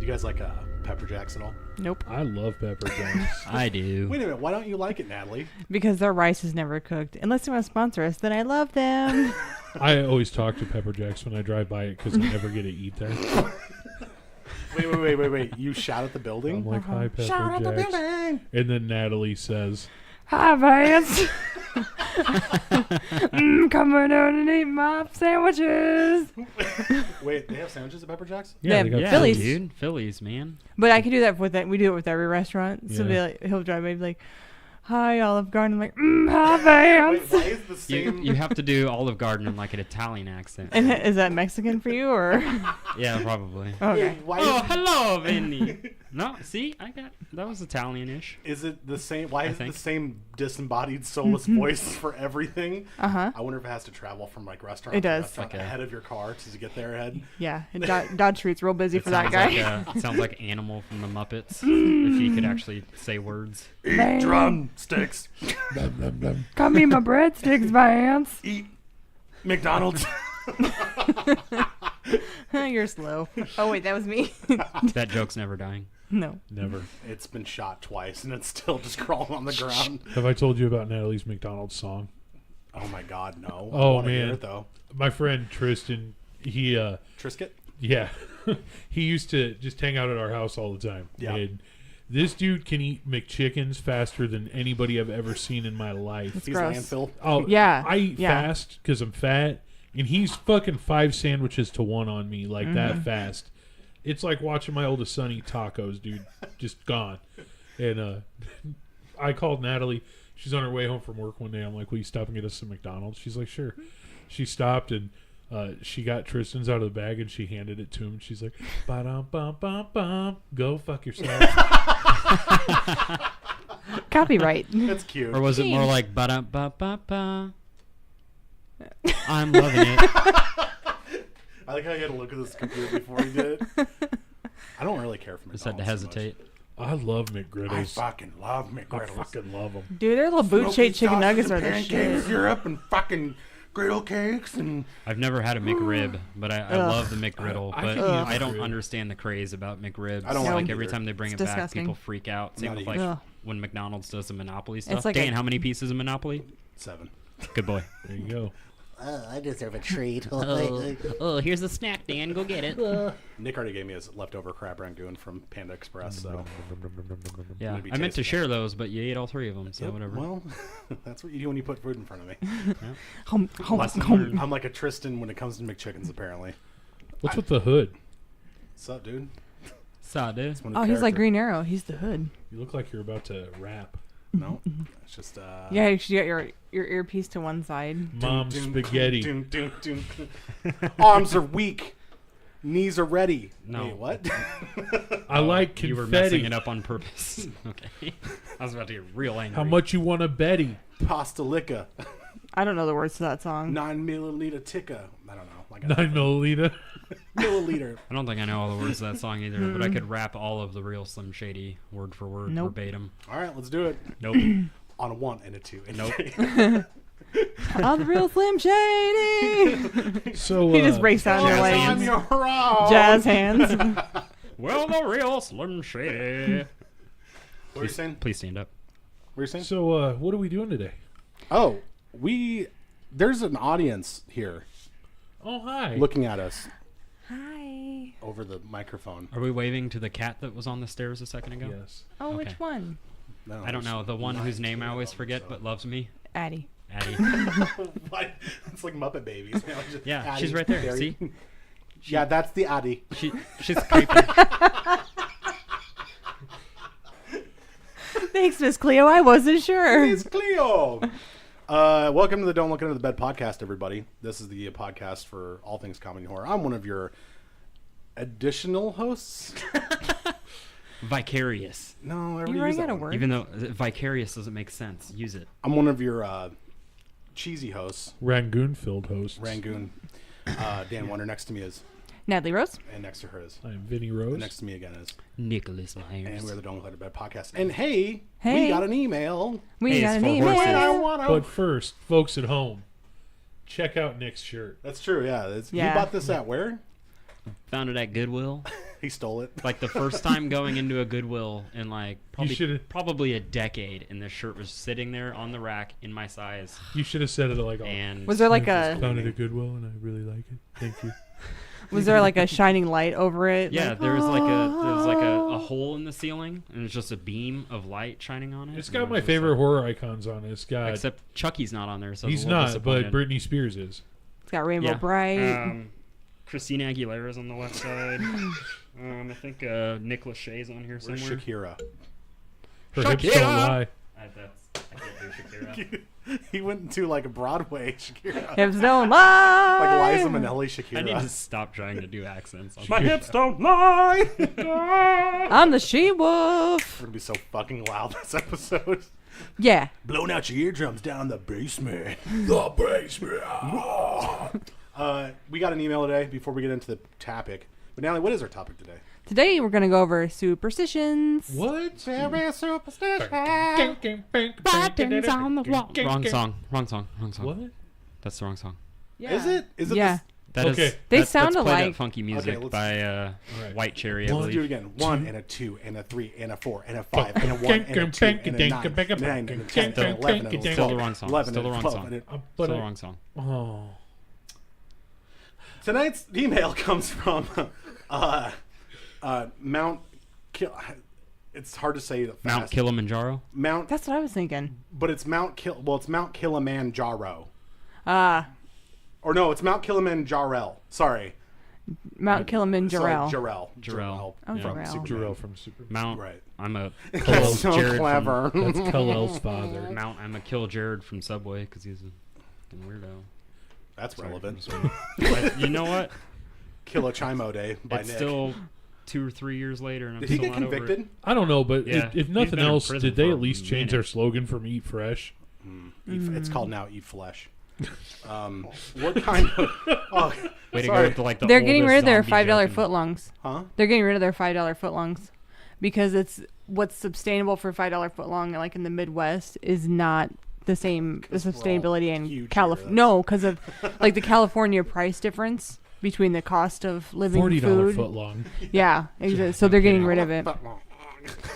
You guys like pepper jacks at all? Nope. I love pepper jacks. I do. Wait a minute. Why don't you like it, Natalie? Because their rice is never cooked. Unless they want to sponsor us, then I love them. I always talk to pepper jacks when I drive by it because I never get to eat there. Wait. You shout at the building? I'm like, hi, pepper Shout at the jacks. building! And then Natalie says, Hi, Vance. Coming out and eat my sandwiches. Wait, they have sandwiches at Pepper Jacks? yeah, they Yeah, got Phillies. Dude. Phillies, man. But I can do that with it. We do it with every restaurant. So Yeah. be like, he'll drive by and be like, hi, Olive Garden. I'm like, hi, Vance. Wait, why is the same... You have to do Olive Garden in like an Italian accent. And is that Mexican for you or? Yeah, probably. Okay. Wait, why Oh, is... hello, Vinny. No, see, that was Italian-ish. Is it the same? Why I is it think. the same disembodied soulless voice for everything? Uh-huh. I wonder if it has to travel from like restaurant It to does. restaurant Okay. ahead of your car to get there ahead. Yeah. And Dodge Street's real busy for that sounds guy. Like, sounds like Animal from the Muppets. If he could actually say words. Eat drumsticks. blum, blum, blum. Come eat my breadsticks, Vance. Eat McDonald's. You're slow. Oh, wait, that was me. That joke's never dying. No. Never. It's been shot twice and it's still just crawling on the ground. Have I told you about Natalie's McDonald's song? Oh my God, no. I Oh, wanna hear man. it, though. My friend Tristan, he, Trisket? yeah, he used to just hang out at our house all the time. Yeah. And this dude can eat McChickens faster than anybody I've ever seen in my life. He's gross. landfill. Oh, Yeah, I eat yeah. fast because I'm fat, and he's fucking 5 sandwiches to 1 on me like that fast. It's like watching my oldest son eat tacos, dude. Just gone. And I called Natalie. She's on her way home from work one day. I'm like, will you stop and get us some McDonald's? She's like, sure. She stopped and she got Tristan's out of the bag and she handed it to him. And she's like, ba-dum-bum-bum-bum. Go fuck yourself. Copyright. That's cute. Or was it more like ba-da-ba-ba-ba? I'm loving it. I like how you had to look at this computer before you did it. I don't really care for McDonald's. Just had to hesitate. I love I McGriddles. fucking love I McGriddles. fucking love them. Dude, their little boot-shaped chicken nuggets are the pancake shit. syrup and fucking griddle cakes and I've never had a McRib, but I love the McGriddle. I But can eat I don't McRib. understand the craze about McRibs. I don't like like every either. time they bring It's it back, disgusting. people freak out. Same Not with either. like Ugh. when McDonald's does the Monopoly stuff. like Dan, a- how many pieces of Monopoly? 7. Good boy. There you go. I deserve a treat. Oh, here's the snack, Dan. Go get it. Nick already gave me his leftover crab rangoon from Panda Express, so Yeah, Gonna be I meant to tasty. share those, but you ate all 3 of them, so Yep, whatever. Well, that's what you do when you put food in front of me. Hum, hum, Lesson hum. learned. I'm like a Tristan when it comes to McChickens, apparently. What's with the hood? What's up, dude? Saw, dude. It's one new Oh, he's like character. Green Arrow. He's the hood. You look like you're about to rap. No, it's just Yeah, you should get your earpiece to one side. Mom spaghetti. Doom, doom, doom. Arms are weak, knees are ready. No. Wait, what? I like confetti. You were messing it up on purpose. Okay. I was about to get real angry. How much you want to Betty? Pasta liquor, I don't know the words to that song. 9 milliliter tikka. I don't know, like 9 milliliter. milliliter. I don't think I know all the words to that song either, but I could rap all of the real Slim Shady word for word, Nope. verbatim. All right, let's do it. Nope. On a 1 and a 2. And a Nope. 3. I'm the real Slim Shady. So He just breaks out into Jazz like hands. I'm your wrong. jazz hands. Well, the real Slim Shady. What are you saying? Please stand up. What are you saying? So what are we doing today? Oh, there's an audience here Oh hi. looking at us Hi. over the microphone. Are we waving to the cat that was on the stairs a second ago? Yes. Oh, Okay. which one? No, I don't know. The one whose name I always forget but loves me. Addie. Addie. What? It's like Muppet Babies. You know, just Yeah, Addie, she's right there. Gary. See? Yeah, that's the Addie. She's creepy. Thanks, Miss Cleo. I wasn't sure. It's Cleo. Welcome to the Don't Look Under the Bed podcast, everybody. This is the podcast for all things comedy horror. I'm one of your additional hosts. Vicarious. No, I already You already used got that a one. word. Even though vicarious doesn't make sense. Use it. I'm one of your cheesy hosts, Rangoon-filled hosts. Rangoon. Dan Wonder next to me is, Natalie Rose. and next to her is, I am Vinny Rose. and next to me again is, Nicholas and Myers. we're the Don't Look Under the Bed podcast. And hey, we Hey. got an email. We Hey, got it's an for horses. And I email. wanna- But first, folks at home, check out Nick's shirt. That's true. Yeah, Yeah. You bought this at where? Found it at Goodwill. He stole it. Like the first time going into a Goodwill in like probably a decade, and the shirt was sitting there on the rack in my size. You should have said it like, And Was there like I a found it at Goodwill and I really like it. Thank you. was there like a shining light over it? yeah, Like, there was like a hole in the ceiling, and it's just a beam of light shining on it. It's and got it was my just favorite like- horror icons on it. It's got Except Chucky's not on there, so he's I'm a little not, but disappointed. Britney Spears is. it's got Rainbow Yeah. Bright. Christina Aguilera's on the left side. I think Nick Lachey's on here Where's somewhere. Shakira? Her hips don't lie. I can't do Shakira. He went into like a Broadway Shakira. Hips don't lie. Like Liza Minnelli Shakira. I need to stop trying to do accents. My hips don't lie. I'm the she-wolf. We're gonna be so fucking loud this episode. Yeah. Blowing out your eardrums down the basement. The basement. We got an email today before we get into the topic. But Natalie, what is our topic today? Today we're gonna go over superstitions. What? Very superstitious. Buttons on the wall. Wrong song. What? That's the wrong song. Is it? Is it? Yeah. That is. Okay. They that's sound played alike. at Funky Music let's- by right. White Cherry, I Let's do it believe. again. 1 and a 2 and a 3 and a 4 and a 5 and a 1 and a 2 and a 9 and a 9 and a 10 and 11 and a Still the 12, wrong song. 11 Still the and a wrong 12 song. and a- But Still the wrong song. Oh. Tonight's email comes from Mount. It's hard to say it fast. Mount Kilimanjaro. Mount, That's what I was thinking. but it's Mount it's Mount Kilimanjaro. Ah, Or no, it's Mount Kilimanjaro. Sorry. Mount Kilimanjaro. Sorry, Jarrell. Jarrell. Oh, Yeah. from Jarrell. Superman. Jarrell from Super. Mount. Right. I'm a That's kill so Jared clever. That's Kal-El's father. Mount. I'm a kill Jared from Subway because he's a fucking weirdo. That's Sorry, relevant. But you know what? Kilo Chimo Day by It's Nick. still 2 or 3 years later, and I'm Did he still get not over it. convicted? I don't know, but Yeah, if he's nothing been in else, prison did they for at a least change their minute. slogan from "Eat Fresh"? It's called now Eat Flesh. What kind of? Oh, Way to go sorry. with like the They're getting oldest rid of their zombie $5 joke in- footlongs. Huh? They're getting rid of their $5 footlongs because it's what's sustainable for $5 footlong, like in the Midwest, is not the same. The 'Cause we're all sustainability in huge California. here, No, because of like the California price difference between the cost of living $40 food. foot long. Yeah, exactly. So they're getting rid of it.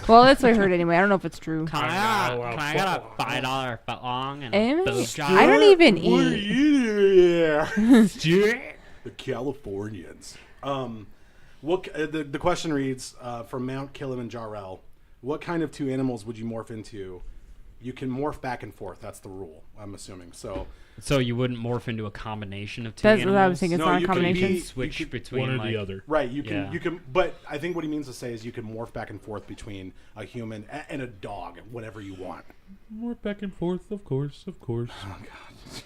Well, that's what I heard anyway. I don't know if it's true. Can I get a $5 foot long and a Em, boob job? I don't even What are eat. you doing? The Californians. The question reads from Mount Kilimanjaro. What kind of 2 animals would you morph into? You can morph back and forth. That's the rule, I'm assuming. So you wouldn't morph into a combination of 2 That's animals? what I was thinking. It's No, not a you can combination. be- Switch You could- between One or like, the other. right, you Yeah. can. But I think what he means to say is you can morph back and forth between a human and a dog, whatever you want. More back and forth, of course, of course. Oh God.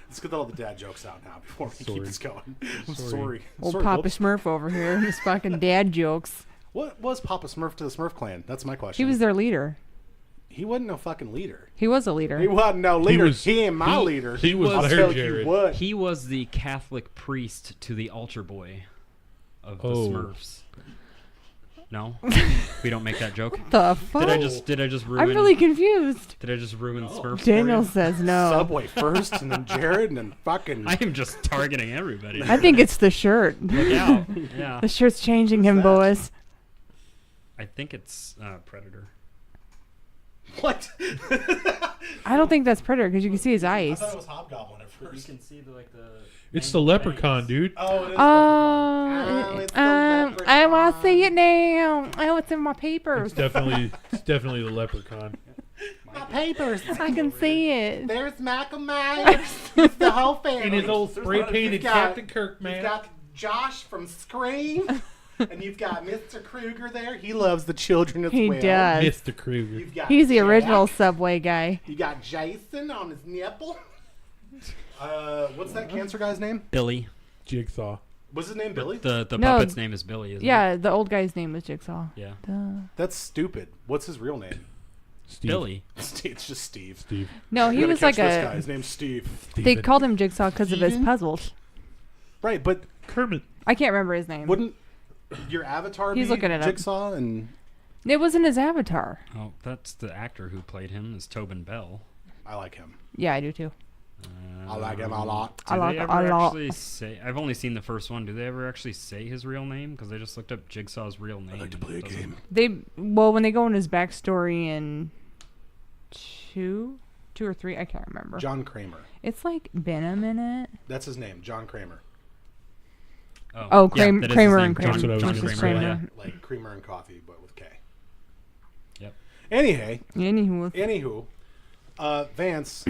Let's get all the dad jokes out now before we Sorry. keep this going. I'm Sorry. sorry. Old Sorry, Papa whoops. Smurf over here. His fucking dad jokes. What was Papa Smurf to the Smurf clan? That's my question. He was their leader. He wasn't no fucking leader. He was a leader. He wasn't no leader. was- He ain't my he- leader. he was I'll their tell Jared. you what. He was the Catholic priest to the altar boy of the Oh. Smurfs. No, we don't make that joke. the fuck? Did I just ruin? I'm really confused. Did I just ruin Smurfs? for Daniel you? says no. Subway first, and then Jared, and then fucking. I am just targeting everybody. I think it's the shirt. Look out! Yeah, The shirt's changing him, boys. I think it's Predator. What? I don't think that's Predator because you can see his I eyes. thought it was Hobgoblin at first. can see the It's the leprechaun, dude. Oh, it is. Oh, it's the I want to see it now. Oh, it's in my It's papers. definitely the leprechaun. My papers. I can see it. There's Michael Myers. It's the whole family. In his old spray painted You've got- Captain Kirk, You've man. got Josh from Scream, and you've got Mr. Krueger there. He loves the children as He well. does. Mr. Krueger. You've got He's the Jack. original Subway guy. You got Jason on his nipple. What's that cancer guy's name? Billy. Jigsaw. Was his name Billy? The No. puppet's name is Billy, isn't it? Yeah, the old guy's name was Jigsaw. Yeah. Duh. That's stupid. What's his real name? Steve. Billy. It's just Steve. Steve. No, You he gotta was catch like this guy. a. His name's Steve. They Steven. called him Jigsaw because of his Steven? puzzles. Right, but Kermit. I can't remember his name. wouldn't your avatar He's be looking it up. Jigsaw? And It wasn't his avatar. Oh, that's the actor who played him is Tobin Bell. I like him. Yeah, I do too. I like him a lot. I like they it ever a lot. actually say? I've only seen the first one. Do they ever actually say his real name? Because I just looked up Jigsaw's real name. I like to and play a it doesn't- game. When they go in his backstory in two or three, I can't remember. John Kramer. It's like been a minute. That's his name, John Kramer. Oh, yeah, Kramer that is his and name, Kramer. That's what I was John gonna Just say. Kramer. Kramer. Yeah. Like creamer and coffee, but with K. Yep. Anywho, Vance,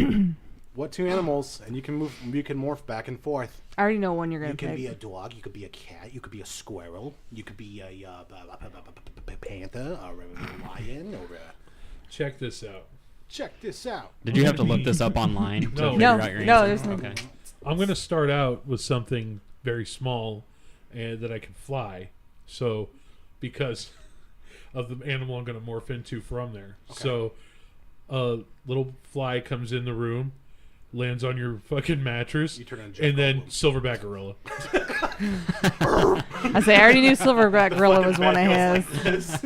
what two animals? And you can morph back and forth. I already know one you're gonna You can pick. be a dog. You could be a cat. You could be a squirrel. You could be a panther or a lion or a... Check this out. Check this out. Did you have to look this up online to No. figure No, out your no, answer? there's no- Okay. I'm going to start out with something very small and that I can fly. So, because of the animal I'm going to morph into from there. Okay. So, a little fly comes in the room, lands on your fucking mattress, You turn into Jack and then Goldblum. silverback gorilla. I say I already knew Silverback Gorilla was one of his.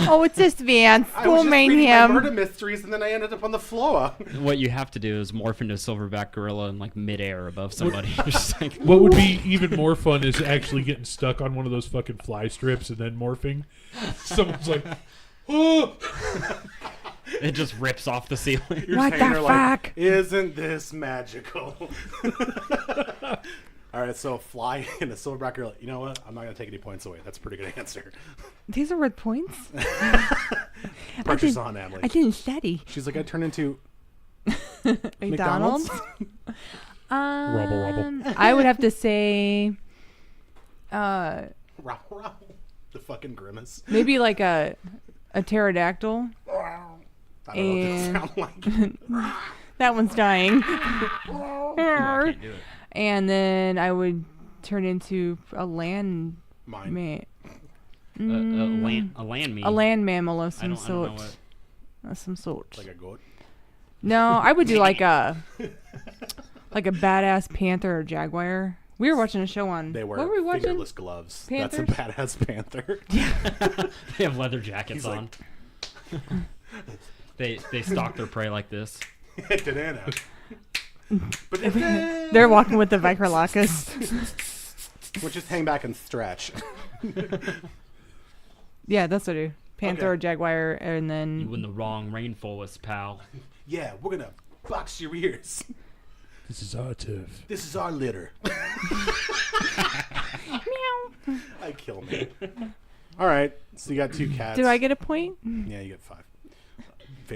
Oh, it's just Vance. I was Don't just mind reading my him. murder mysteries, and then I ended up on the floor. What you have to do is morph into a silverback gorilla in like midair above somebody. You're just like, What would be even more fun is actually getting stuck on one of those fucking fly strips and then morphing. Someone's like, oh! it just rips off the ceiling. You're What saying the they're like, fuck? isn't this magical? All right, so fly and a silverback gorilla. You know what? I'm not gonna take any points away. That's a pretty good answer. These are worth points. Pressure's did- on, Natalie. I didn't study. She's like, I turn into McDonald's. Rubble. I would have to say, Row, row. The fucking grimace. maybe like a pterodactyl. I don't know what And- they sound like. That one's dying. I can't do it. And then I would turn into a land Mine. man. A land meat. A land mammal of I some don't sort. know what. Of some sort. Like a goat. No, I would do like a badass panther or jaguar. We were watching a show on. They wear what were we watching? fingerless gloves. That's a Panthers? badass panther. They have leather jackets He's on. like- They stalk their prey like this. Banana. But They're walking with the Vicarlacus. we'll just hang back and stretch. Yeah, that's what I do. Panther Okay. or jaguar, and You then in the wrong rainforest, pal. Yeah, we're gonna box your ears. This is our turf. This is our litter. meow. I kill me. All right, so you got two cats. Do I get a point? Yeah, you get 5.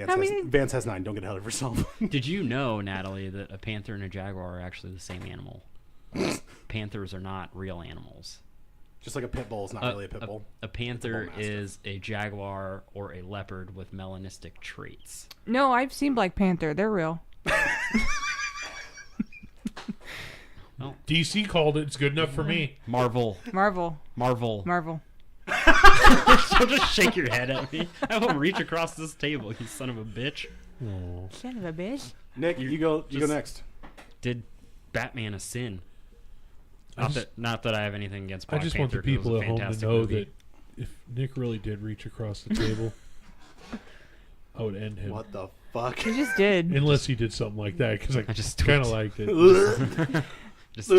How many- Vance has 9. Don't get ahead of yourself. Did you know, Natalie, that a panther and a jaguar are actually the same animal? Panthers are not real animals. Just like a pit bull is not really a pit bull. A panther mastiff. is a jaguar or a leopard with melanistic traits. No, I've seen Black Panther. They're real. DC called it. It's good enough for me. Marvel. Marvel. Marvel. Don't just shake your head at me. I will reach across this table, you son of a bitch. Son of a bitch. Nick, you go just- next. Did Batman a sin? I just- Not that I have anything against I Black just want the Panther, 'cause it people was at a home to fantastic know movie. that if Nick really did reach across the table, I would end him. What the fuck? He just did. Unless he did something like that, because I just kind of tweaked. liked it. Just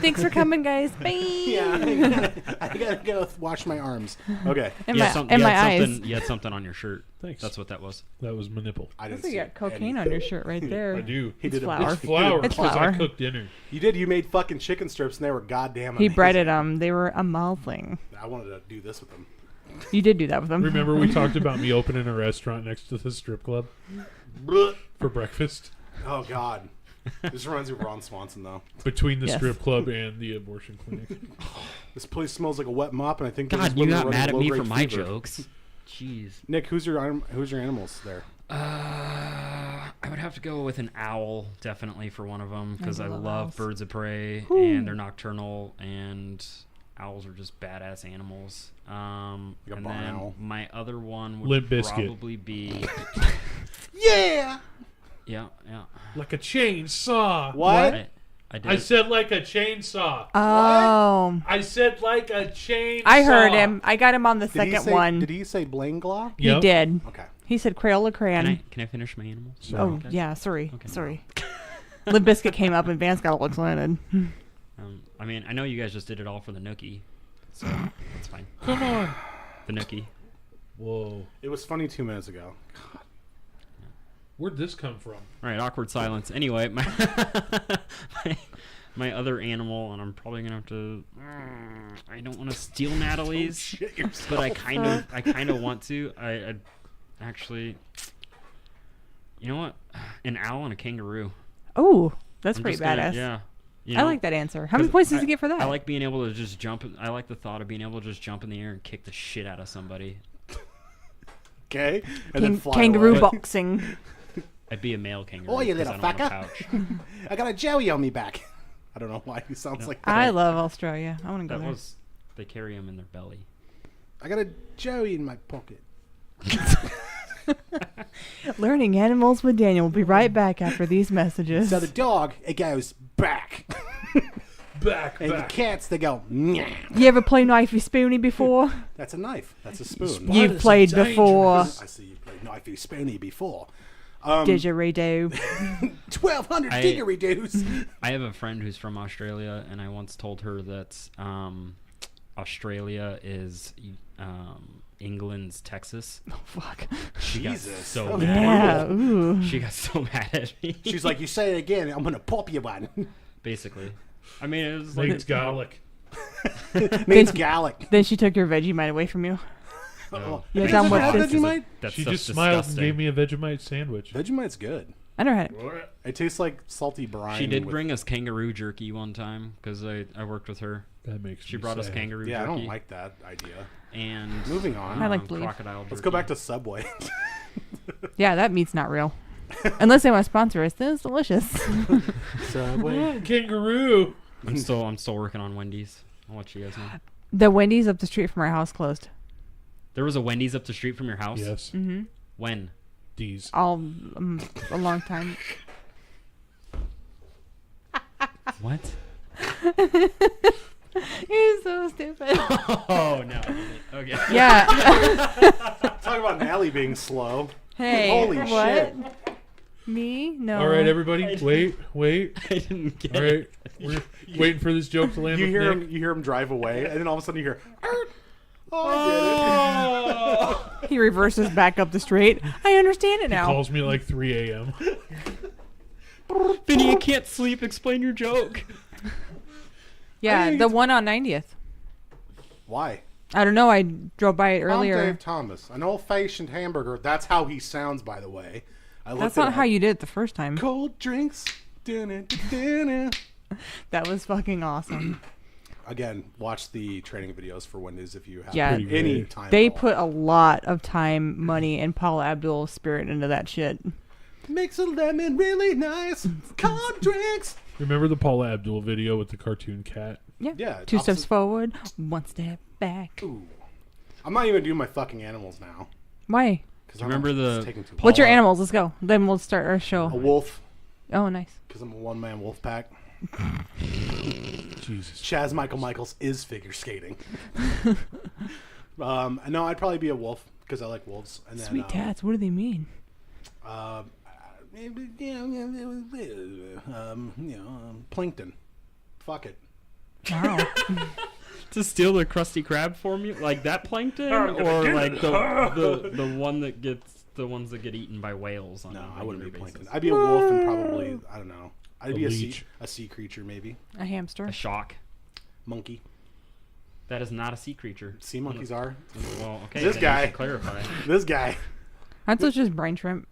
Thanks for coming, guys. Bye. Yeah, I gotta go wash my arms. Okay, And you my, had some- and you my had eyes. something- You had something on your shirt. Thanks. That's what that was. That was my nipple. I didn't You see got cocaine anything. on your shirt right there. I do. He It's did flour. a It's flour. It's because I flour. cooked dinner. You did. You made fucking chicken strips, and they were goddamn. He Amazing. breaded them. They were amazing. I wanted to do this with them. You did do that with them. Remember we talked about me opening a restaurant next to the strip club Blech. for breakfast? Oh God, this reminds me of Ron Swanson though. Between the Yes. strip club and the abortion clinic. This place smells like a wet mop, and I think. God, you got mad at me for my jokes. Jeez. Nick, who's your animals there? I would have to go with an owl, definitely, for one of them, because I I love love owls. birds of prey, and they're nocturnal, and owls are just badass animals. Like a And barn then owl. my other one would Limp Bizkit. probably be... Yeah. Yeah. Like a chainsaw. What? I did. I said like a chainsaw. Oh. I said like a chainsaw. I heard him. I got him on the Did he second say, one. Did he say Blaine Glaw? He Yep. did. Okay. He said Crayola crayon. Can I finish my animals? Oh, Okay. yeah. Sorry. Okay. Sorry. Limp Bizkit came up and Vance got all excited. I mean, I know you guys just did it all for the Nookie, so that's fine. Come on. The Nookie. Whoa. It was funny 2 minutes ago. Where'd this come from? All right, awkward silence. Anyway, my other animal, and I'm probably gonna have to. I don't want to steal Natalie's, Shit yourself. but I kind of want to. I actually, you know what? An owl and a kangaroo. Oh, that's I'm pretty just gonna- badass. Yeah. You I know, like that answer. How many 'cause points does he get for that? I like being able to just jump. I like the thought of being able to just jump in the air and kick the shit out of somebody. Okay. And then fly kangaroo away. boxing. I'd be a male kangaroo. Oh, you 'cause little I don't have a fucker. pouch. I got a Joey on me back. I don't know why he sounds like that. I love Australia. I want to go That there. was. They carry them in their belly. I got a Joey in my pocket. Learning animals with Daniel. We'll be right back after these messages. So the dog, it goes back. Back, And the cats, they go, "Meow." You ever play knifey spoony before? That's a knife. That's a spoon. You've played before. I see you played knifey spoony before. Didgeridoo. 1,200 I- gigaredos. I have a friend who's from Australia, and I once told her that Australia is England's Texas. Oh, fuck. She got Jesus. so Oh, Yeah. mad. Ooh. She got so mad at me. She's like, you say it again, I'm going to pop you one. Basically. I mean, it was Like like it's garlic. Means Gallic. Then she took your Vegemite away from you. no. You're Does done it with have this. Vegemite? That's She stuff's just smiled and disgusting. gave me a Vegemite sandwich. Vegemite's good. I never had it. It tastes like salty brine. She did with- bring us kangaroo jerky one time because I worked with her. That makes She me brought us sad. kangaroo Yeah, I jerky don't like that idea. and Moving on. I like beef. crocodile jerky. Let's go back to Subway. Yeah, that meat's not real. Unless they want to sponsor us, then it's delicious. Subway. Kangaroo. I'm still working on Wendy's. I'll let you guys know. The Wendy's up the street from our house closed. There was a Wendy's up the street from your house? Yes. Mm-hmm. When? D's. All a long time. What? You're so stupid. Oh, no. I didn't. Okay. Yeah. Talk about Allie being slow. Hey. Holy what? shit. Me? No. All right, everybody, wait. I didn't get All right, we're waiting for this joke to land. You with hear Nick. him. You hear him drive away, and then all of a sudden you hear. Oh, I He reverses back up the street. I understand it He now. calls me at like 3 a.m. Vinny, you can't sleep. Explain your joke. Yeah, mean, the it's- one on 90th. get it. Why? I don't know. I drove by it I'm earlier. Dave Thomas, an old-fashioned hamburger. That's how he sounds, by the way. I looked That's it not up. how you did it the first time. Cold drinks. Dun-dun-dun-dun. That was fucking awesome. Again, watch the training videos for Wendy's if you have Yeah. Pretty any great. time. They at all. put a lot of time, money, and Paula Abdul's spirit into that shit. Makes a lemon really nice. Cold drinks. Remember the Paula Abdul video with the cartoon cat? Yeah. Yeah, 2 steps opposite- forward, 1 step back. Ooh. I'm not even doing my fucking animals now. Why? Because Remember the- taking too long. What's your animals? Let's go. Then we'll start our A show. wolf, Oh, nice. because I'm a one-man wolf pack. Jesus. Chaz Michaels is figure skating. No, I'd probably be a wolf because I like wolves. And then, Sweet tats. What do they mean? Plankton. Fuck it. Wow. To steal the Krusty Krab formula? Like that plankton? I'm gonna Or get like it. the one that gets the ones that get eaten by whales on No, a I wouldn't be regular plankton. basis? I'd be a wolf and probably, I don't know. I'd A be leech. a sea creature maybe. A hamster. A shock. Monkey. That is not a sea creature. Sea monkeys are. Well, okay. This then guy. you should clarify. This guy. Aren't those just brine shrimp?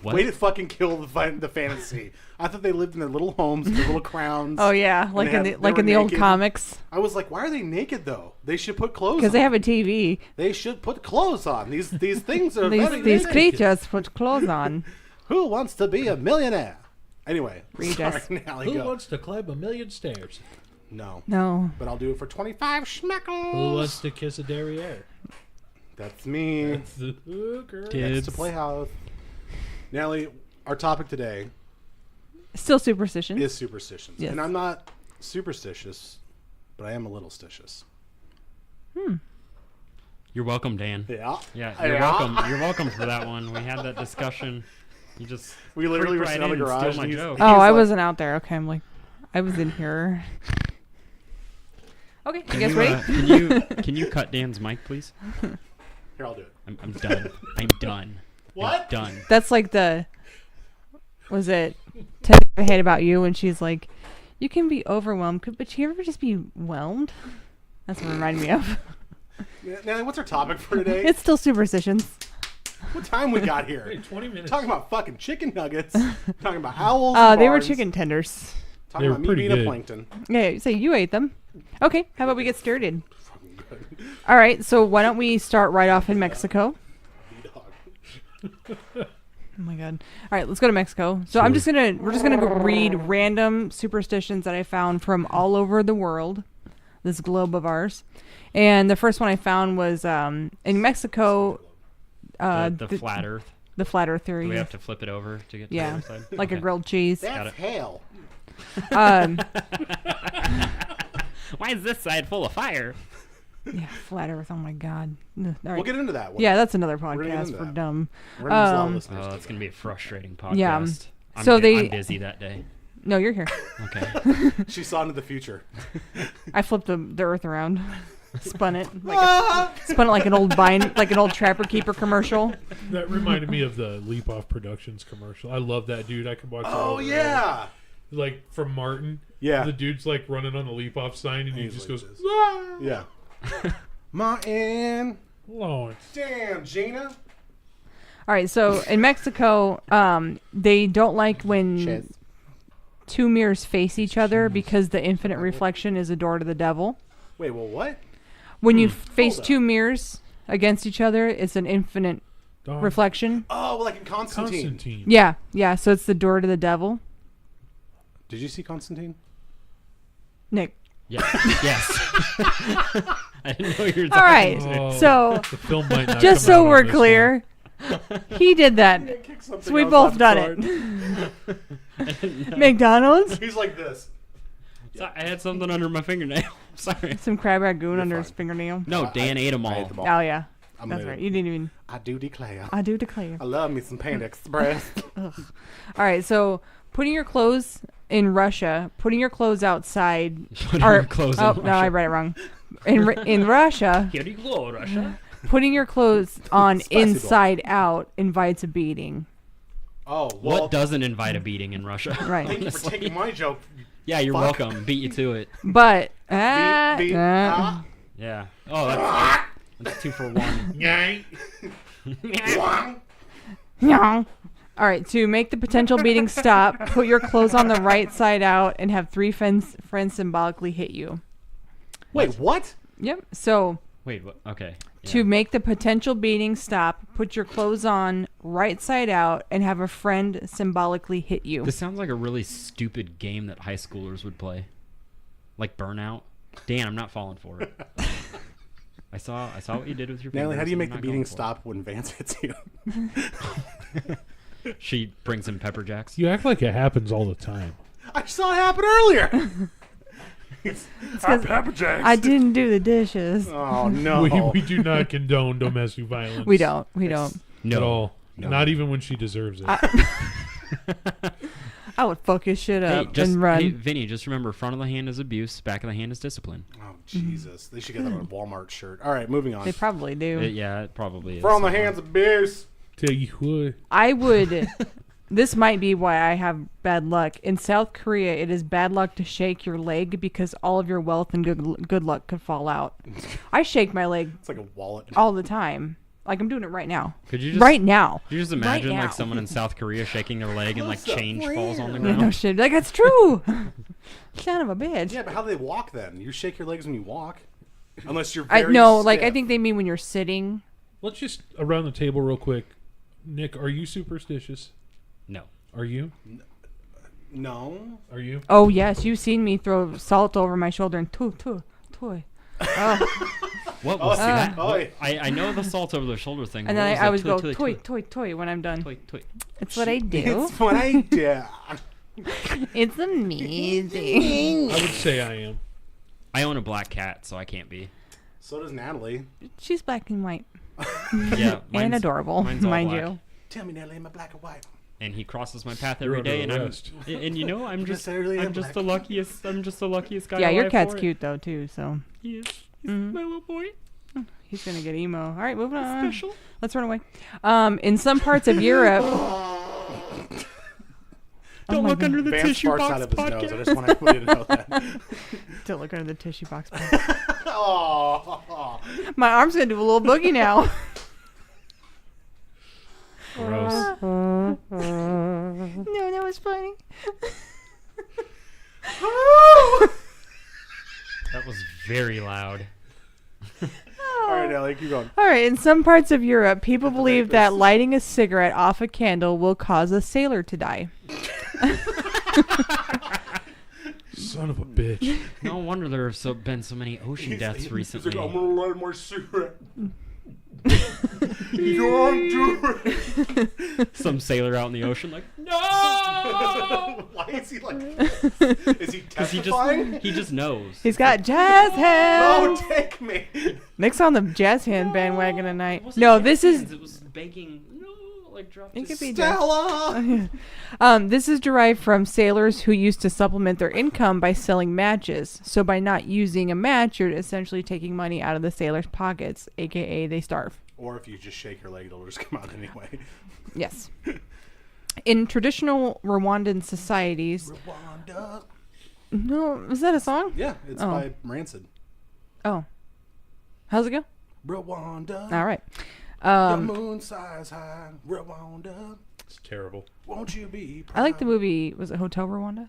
What? Way to fucking kill the fantasy. I thought they lived in their little homes, their little crowns. Oh yeah, like they in had- the they like were in the old naked. comics. I was like, why are they naked though? They should put clothes on. Because they have a TV. They should put clothes on. These things are very These naked. creatures put clothes on. Who wants to be a millionaire? Anyway, Read us. sorry, now Who go. wants to climb a million stairs? No, No. but I'll do it for 25 schmeckles. Who wants to kiss a derriere? That's me. That's the hooker. Kid. That's to Playhouse. Natalie, our topic today Still superstition. is superstitions, Yes. and I'm not superstitious, but I am a little stitious. You're welcome, Dan. Yeah. Yeah, you're Yeah. welcome. You're welcome for that one. We had that discussion. You just We literally were freaked sitting right in the in and garage. steal my and he's- joke. he's Oh, I like- wasn't out there. Okay, I'm like, I was in here. Okay, you guys ready? Can you cut Dan's mic, please? Here, I'll do it. I'm done. I'm done. What? I'm done. That's like was it 10 I hate about you when she's like, you can be overwhelmed, but you ever just be whelmed? That's what it reminded me of. Natalie, what's our topic for today? It's still superstitions. What time we got Hey, here? 20 minutes. Talking about fucking chicken nuggets. Talking about owls. They were barns, chicken tenders. Talking They were about me pretty being a good. plankton. Yeah, so you ate them. Okay, how about we get started? Fucking good. All right, so why don't we start right off in Mexico? B-dog. Oh my god. All right, let's go to Mexico. So we're just gonna go read random superstitions that I found from all over the world, this globe of ours. And the first one I found was in Mexico, The flat Earth. the flat Earth theory, Do we have to flip it over to get to Yeah. the other side? like a Okay. grilled cheese. Got That's it. hell. Um, Why is this side full of fire? yeah, flat Earth. Oh my god. Ugh, all right. We'll get into that one. Yeah, that's another gonna get podcast into for that. dumb. We're gonna lose a lot of Um, listeners Oh, to it's it. gonna be a frustrating podcast. Yeah. I'm So I'm they- busy that day. No, you're here. Okay. She saw into the future. I flipped the Earth around, spun it like an old like an old Trapper Keeper commercial. That reminded me of the Leap Off Productions commercial. I love that dude. I can watch it Oh over and yeah. over. Like from Martin. Yeah. The dude's like running on the Leap Off sign and he He's just like goes, this. "Ah!" Yeah. Martin. Lawrence. Damn, Gina. All right, so in Mexico, they don't like when two mirrors face each other because the infinite reflection is a door to the devil. Wait, well, what? When you face Hold up. two mirrors against each other, it's an infinite Dog. reflection. Oh, well, like in Constantine. Constantine. Yeah, so it's the door to the devil. Did you see Constantine? Nick. Yeah. Yes. I didn't know you were talking. All right, Oh, so the film might not just come out so on we're this clear, he did that. So we both done it. McDonald's? He's like this. So I had something under my fingernail. Sorry. Some crab ragoon You're under his fine. fingernail. No, Dan ate them I all. ate them all. Oh, yeah. I'm That's gonna- right. You didn't even. I do declare. I do declare. I love me some Panda Express. All right, so putting your clothes in Russia, putting your clothes outside. Putting your clothes in oh, no, I Russia. read it wrong. In Russia, Here you go, Russia. putting your clothes on Spasibo. inside out invites a beating. Oh, well, What doesn't invite a beating in Russia? Right. thank you for taking my joke. Yeah, you're Fuck. welcome. Beat you to it. But Beat, ah. Yeah. Oh, that's 2 for 1. Yeah. All right, to make the potential beating stop, put your clothes on the right side out and have 3 friends symbolically hit you. Wait, what? Yep. So Wait, what? Okay. Yeah. to make the potential beating stop, put your clothes on right side out and have a friend symbolically hit you. This sounds like a really stupid game that high schoolers would play. Like Burnout. Dan, I'm not falling for it. I saw what you did with your Natalie, how do you fingers, make I'm the not beating going for stop when Vance hits you? it. She brings him pepper jacks. You act like it happens all the time. I saw it happen earlier. Our Pepper Jacks. I didn't do the dishes. Oh no. We do not condone domestic violence. We don't. We don't. At all. No. Not even when she deserves it. I would fuck his shit Hey, up and run. hey, Vinny, just remember, front of the hand is abuse, back of the hand is discipline. Oh Jesus! They should get that on a Walmart shirt. All right, moving on. They probably do. Yeah, it probably is. From the hands of abuse. Tell you what. I would. This might be why I have bad luck. In South Korea, it is bad luck to shake your leg because all of your wealth and good luck could fall out. I shake my leg It's like a wallet. all the time. Like I'm doing it right now. Could you just Right now. Could you just imagine now. like someone in South Korea shaking their leg and like What's up, change falls on the man? No ground? shit. Like that's true. Son of a bitch. Yeah, but how do they walk then? You shake your legs when you walk, unless you're. I Very no, like I stiff. think they mean when you're sitting. Let's just around the table real quick. Nick, are you superstitious? No. Are you? No. Are you? Oh yes, you've seen me throw salt over my shoulder and toy. Oh, What was that? Oh, yeah. I know the salt over the shoulder thing. and What then was I that? would go Toy, toy when I'm done. toy, toy. It's what I do. It's what I do. It's amazing. I would say I am. I own a black cat, so I can't be. So does Natalie. She's black and white. Yeah, And adorable, mine's all mind black. you. Tell me, Natalie, am I black or white? And he crosses my path You're every day, under and arrest. I'm I'm just Necessarily I'm just black. the luckiest. I'm just the luckiest guy. Yeah, your alive cat's for it. cute though too. So He is. He's Mhm. my little boy. he's gonna get emo. All right, moving on. Special. Let's run away. In some parts of Europe. Don't my look God. under the Vance tissue farts box out of his nose. I podcast. just want everybody to know that. Don't look under the tissue box. Oh. My arm's gonna do a little boogie now. Gross. No, that was funny. That was very loud. All right, Natalie, keep going. All right, in some parts of Europe, people Have to believe make that this. lighting a cigarette off a candle will cause a sailor to die. Son of a bitch. No wonder there have been so many ocean deaths He's recently. like, I'm gonna light my cigarette. Don't do it. Some sailor out in the ocean, like, no, Why is he like? Is he because testifying? he just knows. He's got jazz Oh, hands. take me. Nick's on the jazz hand bandwagon It tonight. wasn't No, jazz this hands, is It was baking. No, like drop. It just- could be jazz. Stella. This is derived from sailors who used to supplement their income by selling matches. So by not using a match, you're essentially taking money out of the sailors' pockets, aka they starve. Or if you just shake your leg, it'll just come out anyway. Yes. In traditional Rwandan societies, Rwanda. no, is that a song? Yeah, it's Oh. by Rancid. Oh, how's it go? Rwanda. All right. The moon size high. Rwanda. It's terrible. Won't you be proud? I like the movie. Was it Hotel Rwanda?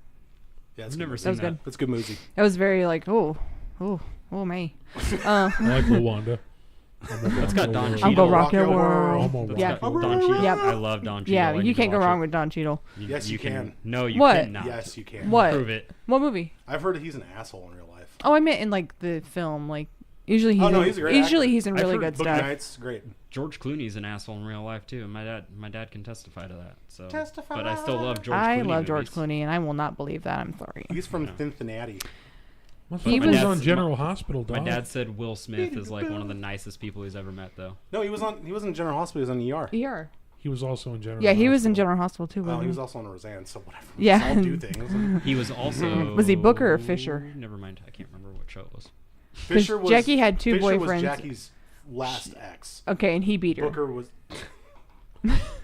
Yeah, it's I've good never movie. seen was good. that. It's a good movie. It was very like, oh, me. I like Luanda. That's got Don I'm Cheadle. gonna rock your your world. world. I'm Yeah. Got Don Cheadle. Yep. I love Don Cheadle. Yeah, I you need to can't go watch wrong it. with Don Cheadle. Yes, you can. No, you What? cannot. Yes, you can. What? Prove it. What movie? I've heard he's an asshole in real life. Oh, I meant in like the film. Like usually he's Oh, no, in, he's a great usually actor. he's in I've really heard good Boogie stuff. Nights, great. George Clooney's an asshole in real life too, and my dad can testify to that. So, Testify. but I still love George Clooney. I love George movies. Clooney, and I will not believe that. I'm sorry. He's from Yeah. Cincinnati. He He was was- on General Hospital, dog. My dad said Will Smith is like one of the nicest people he's ever met, though. No, he was in General Hospital. He was on ER. ER. He was also in General Yeah, he was in Hospital. General Hospital too. Oh, wasn't he was he? also on Roseanne, so whatever. Yeah. Just all do things. He was also. Was he Booker or Fisher? Never mind. I can't remember what show it was. Fisher was Jackie had two Fisher boyfriends. was Jackie's last ex. Okay, and he beat her. Booker was.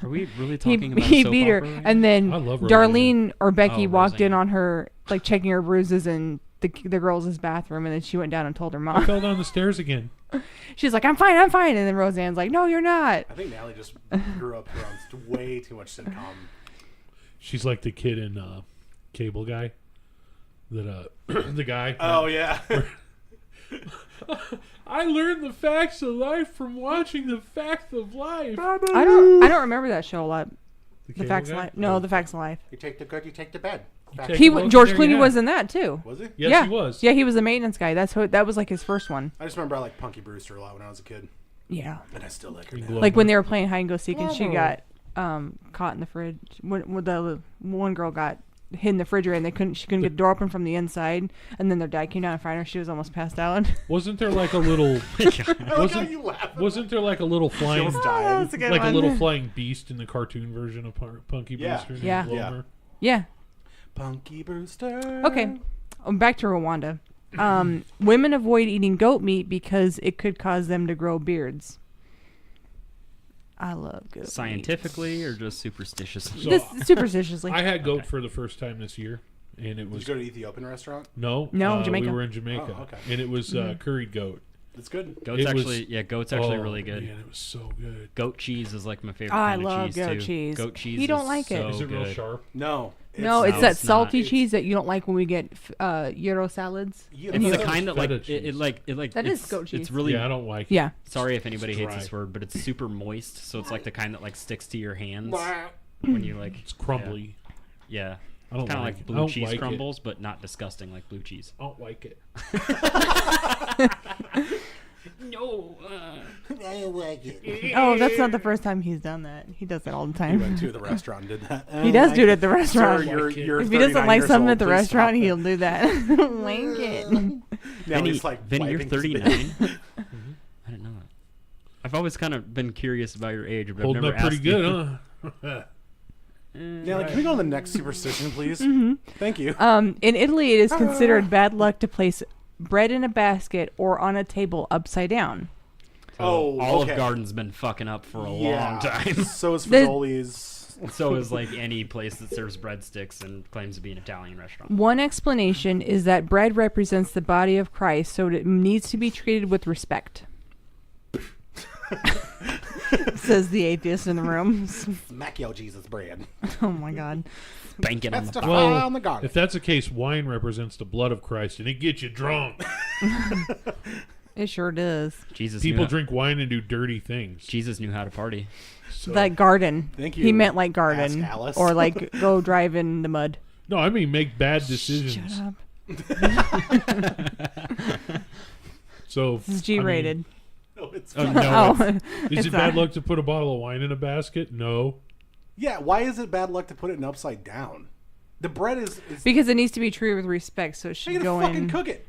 Are we really He, talking about he soap beat her, opera right and then I love Roseanne. Darlene or Becky Oh, walked in Roseanne. on her, like checking her bruises in the girls' bathroom, and then she went down and told her I mom. fell down the stairs again. She's like, I'm fine, and then Roseanne's like, no, you're not. I think Natalie just grew up around way too much sitcom. She's like the kid in Cable Guy. That the guy. Oh yeah. I learned the facts of life from watching the facts of life. I don't remember that show a lot. The Cable Facts of Guy? Life. No, The Facts of Life. You take the good, you take the bad. take He the low, George there you Clooney have. was in that too. Was he? Yes, yeah. he was. Yeah, he was the maintenance guy. That was like his first one. I just remember I liked Punky Brewster a lot when I was a kid, Yeah. and I still like her. In now. Glover. Like when they were playing hide and go seek, and she Glover. got caught in the fridge. When the one girl got hid in the refrigerator, and she couldn't get the door open from the inside, and then their dad came down and found her. She was almost passed out. Wasn't there like a little? I like how wasn't you laugh. wasn't there like a little She flying, almost died. That's a good like one. a little flying beast in the cartoon version of Punky Yeah. Brewster? named Yeah. Glover? Yeah. Punky Brewster. Okay. Back to Rwanda. Women avoid eating goat meat because it could cause them to grow beards. I love goat Scientifically or just superstitious? So meat. This superstitiously. I had goat for the first time this year, and it Did was you go to the Ethiopian restaurant? no, Jamaica. We were in Jamaica, Oh, okay. and it was curried goat. It's good. Goat's It was- actually, goat's actually Oh, really good. Man, it was so good. Goat cheese is like my favorite I kind of love cheese goat too. cheese. Goat cheese. You don't is like it. so Is it real good. sharp? No. No, it's no, that it's not. salty It's- cheese that you don't like when we get gyro salads. Yeah, And It's you- the kind that like Feta it cheese. like That is it's, goat cheese. It's really Yeah, I don't like it. Yeah. sorry if anybody It's hates dry. this word, but it's super moist. So it's like the kind that like sticks to your hands when you like. It's crumbly. Yeah. I don't Kind of like like it. I blue don't cheese like it. crumbles, but not disgusting like blue cheese. I don't like it. No. I like it. Oh, that's not the first time he's done that. He does that all the He time. went to the restaurant and did that. He does do it at the Sir, restaurant. you're If he doesn't 39 like years something old, at the please restaurant, stop it. he'll do that. Like it. Now Vinny, he's like Vinny, you're wiping his 39. I've always kind of been curious about your age, but Holding I've never up pretty asked good, you. huh? Yeah, like, can we go on the next superstition, please? Thank you. In Italy, it is considered bad luck to place bread in a basket or on a table upside down. Oh, Olive okay. Garden's been fucking up for a Yeah. long time. So is The- Fazoli's. So is like any place that serves breadsticks and claims to be an Italian restaurant. One explanation is that bread represents the body of Christ, so it needs to be treated with respect. Says the atheist in the room. Smack your Jesus bread. Oh my God. Banking on the Testify Well, on the garden. if that's the case, wine represents the blood of Christ, and it gets you drunk. It sure does. Jesus. People knew drink wine and do dirty things. Jesus knew how to party. So, Like garden. Thank He you, meant like garden. Ask Alice. Or like go drive in the mud. no, I mean make bad Shut decisions. up. So This is G-rated. No, it's I mean, fine. no, Oh, is it's it bad not. luck to put a bottle of wine in a basket? No. Yeah, why is it bad luck to put it in upside down? The bread is Because it needs to be treated with respect, so it you should gotta go fucking in. cook it.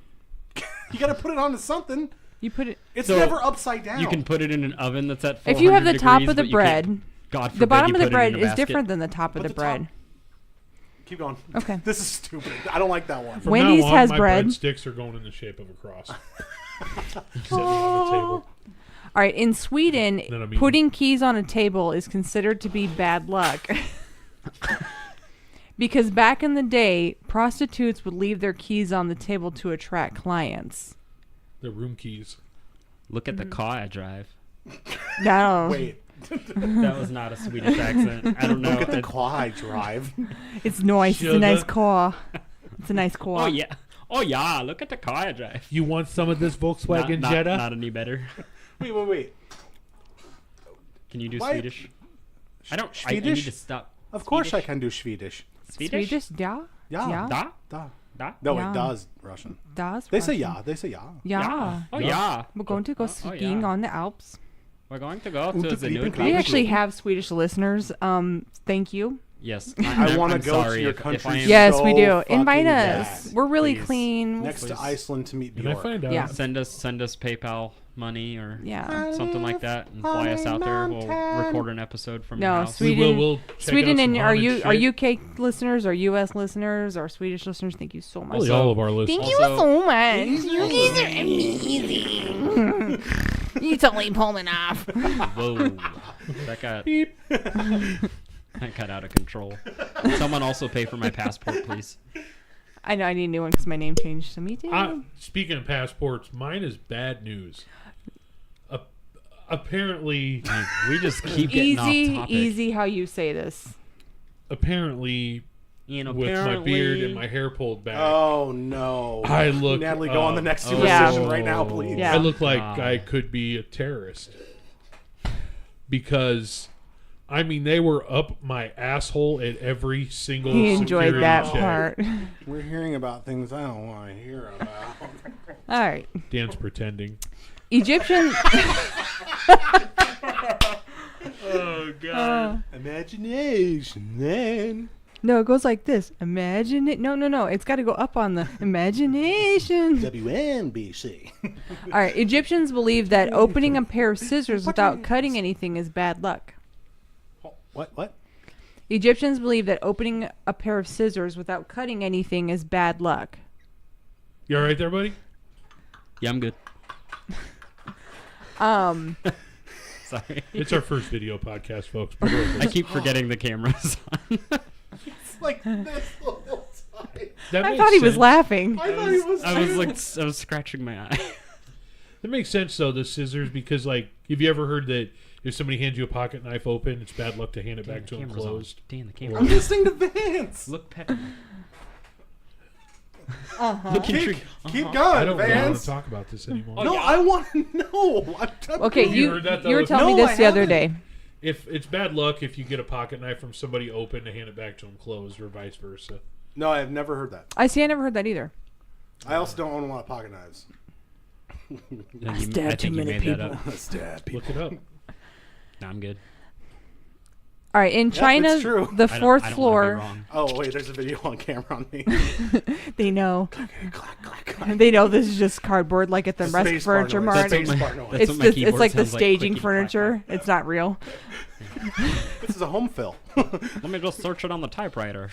You gotta put it onto something. You put it. It's So, never upside down. You can put it in an oven that's at 400 If you have the top degrees, of the but you can't- bread, God forbid the bottom you of the put it bread in a is basket. different than the top of But the the bread. top- Keep going. Okay. This is stupid. I don't like that one. From Wendy's now on, has my bread. breadsticks are going in the shape of a cross. Sitting on the table. All right, in Sweden, Then I'm eating. putting keys on a table is considered to be bad luck. Because back in the day, prostitutes would leave their keys on the table to attract clients. The room keys. Look at the car I drive. No, Wait. That was not a Swedish accent. I don't know. Look at the It- car drive. it's nice. It's a Sugar. nice car. It's a nice car. oh yeah. Oh yeah. Look at the car I drive. You want some of this Volkswagen not, Jetta? Not any better. Wait. Can you do Why- Swedish? I don't. I need Swedish? to stop. Of course I Swedish? can do Swedish. Swedish. Swedish, ja. Yeah. Ja. Da. Da. Da. No, Yeah. it does Russian. Das They say Russian. yeah. They say yeah. Ja. Oh Yeah. yeah. We're going to go Oh, skiing yeah. on the Alps. We're going to go to Unter the Lieben new Klappen. We Thank actually you. have Swedish listeners. Thank you. Yes. I wanna I'm go to sorry your if country. I am- Yes, so we do. fucking Invite bad. us. We're really Please. clean. Next to Please. Iceland to meet Can I Bjork. find out? Yeah. Send us PayPal money or Yeah. something like that and fly us out there. We'll record an episode from No, your house. sweet- We'll check Sweden out some and haunted our shit. UK listeners, our US listeners, our Swedish listeners, thank you so much. Really, all of our listeners. Thank you so much. You guys are amazing. You totally pulled it off. Whoa. That got that got out of control. Someone also pay for my passport, please. I know I need a new one because my name changed. So me too. Speaking of passports, mine is bad news. Apparently, We just keep getting off Easy, topic. easy how you say this. apparently, You know, with my beard and my hair pulled back, Oh no. I look. Natalie, go on the next oh. superstition Yeah. right now, please. Yeah. I look like God. I could be a terrorist because, I mean, they were up my asshole at every single. He enjoyed security that check. part. We're hearing about things I don't want to hear about. All right. Dan's pretending. Egyptian. Oh God! Imagination, man. No, it goes like this. Imagine it. No. It's got to go up on the imagination. WNBC. All right. Egyptians believe that opening a pair of scissors without cutting anything is bad luck. What? Egyptians believe that opening a pair of scissors without cutting anything is bad luck. You all right there, buddy? Yeah, I'm good. Sorry. It's our first video podcast, folks. I keep forgetting the camera's on. It's like this the whole time. That I makes thought he was sense. laughing. I thought he was. I was scratching my eye. That makes sense, though, the scissors, because, like, have you ever heard that if somebody hands you a pocket knife open, it's bad luck to hand it back to them closed? Dan, the I'm camera's listening to Vance. Look, Pepper. Uh-huh. Look, Keep intrigue. going, I don't want to Vance. talk about this anymore. No, yeah. I want to know. Okay, You you heard that, though? you were If- telling No, me I this the other haven't. day. If it's bad luck if you get a pocket knife from somebody open to hand it back to them closed, or vice versa. No, I've never heard that. I never heard that either. I also don't own a lot of pocket knives. Yeah, I stabbed too many that people. up. Stab people. Look it up. No, I'm good. All right, in China, it's true. the I don't- fourth I don't wanna be floor, wrong. Oh wait, there's a video on camera on me. they know. Clack, clack, clack. They know this is just cardboard, like at the rest Space bar furniture noise. mart. Space bar noise. That's It's what my just, it's keyboard like the sounds like, staging clicky, clack, furniture. It's not real. This is a home fill. Let me just search it on the typewriter.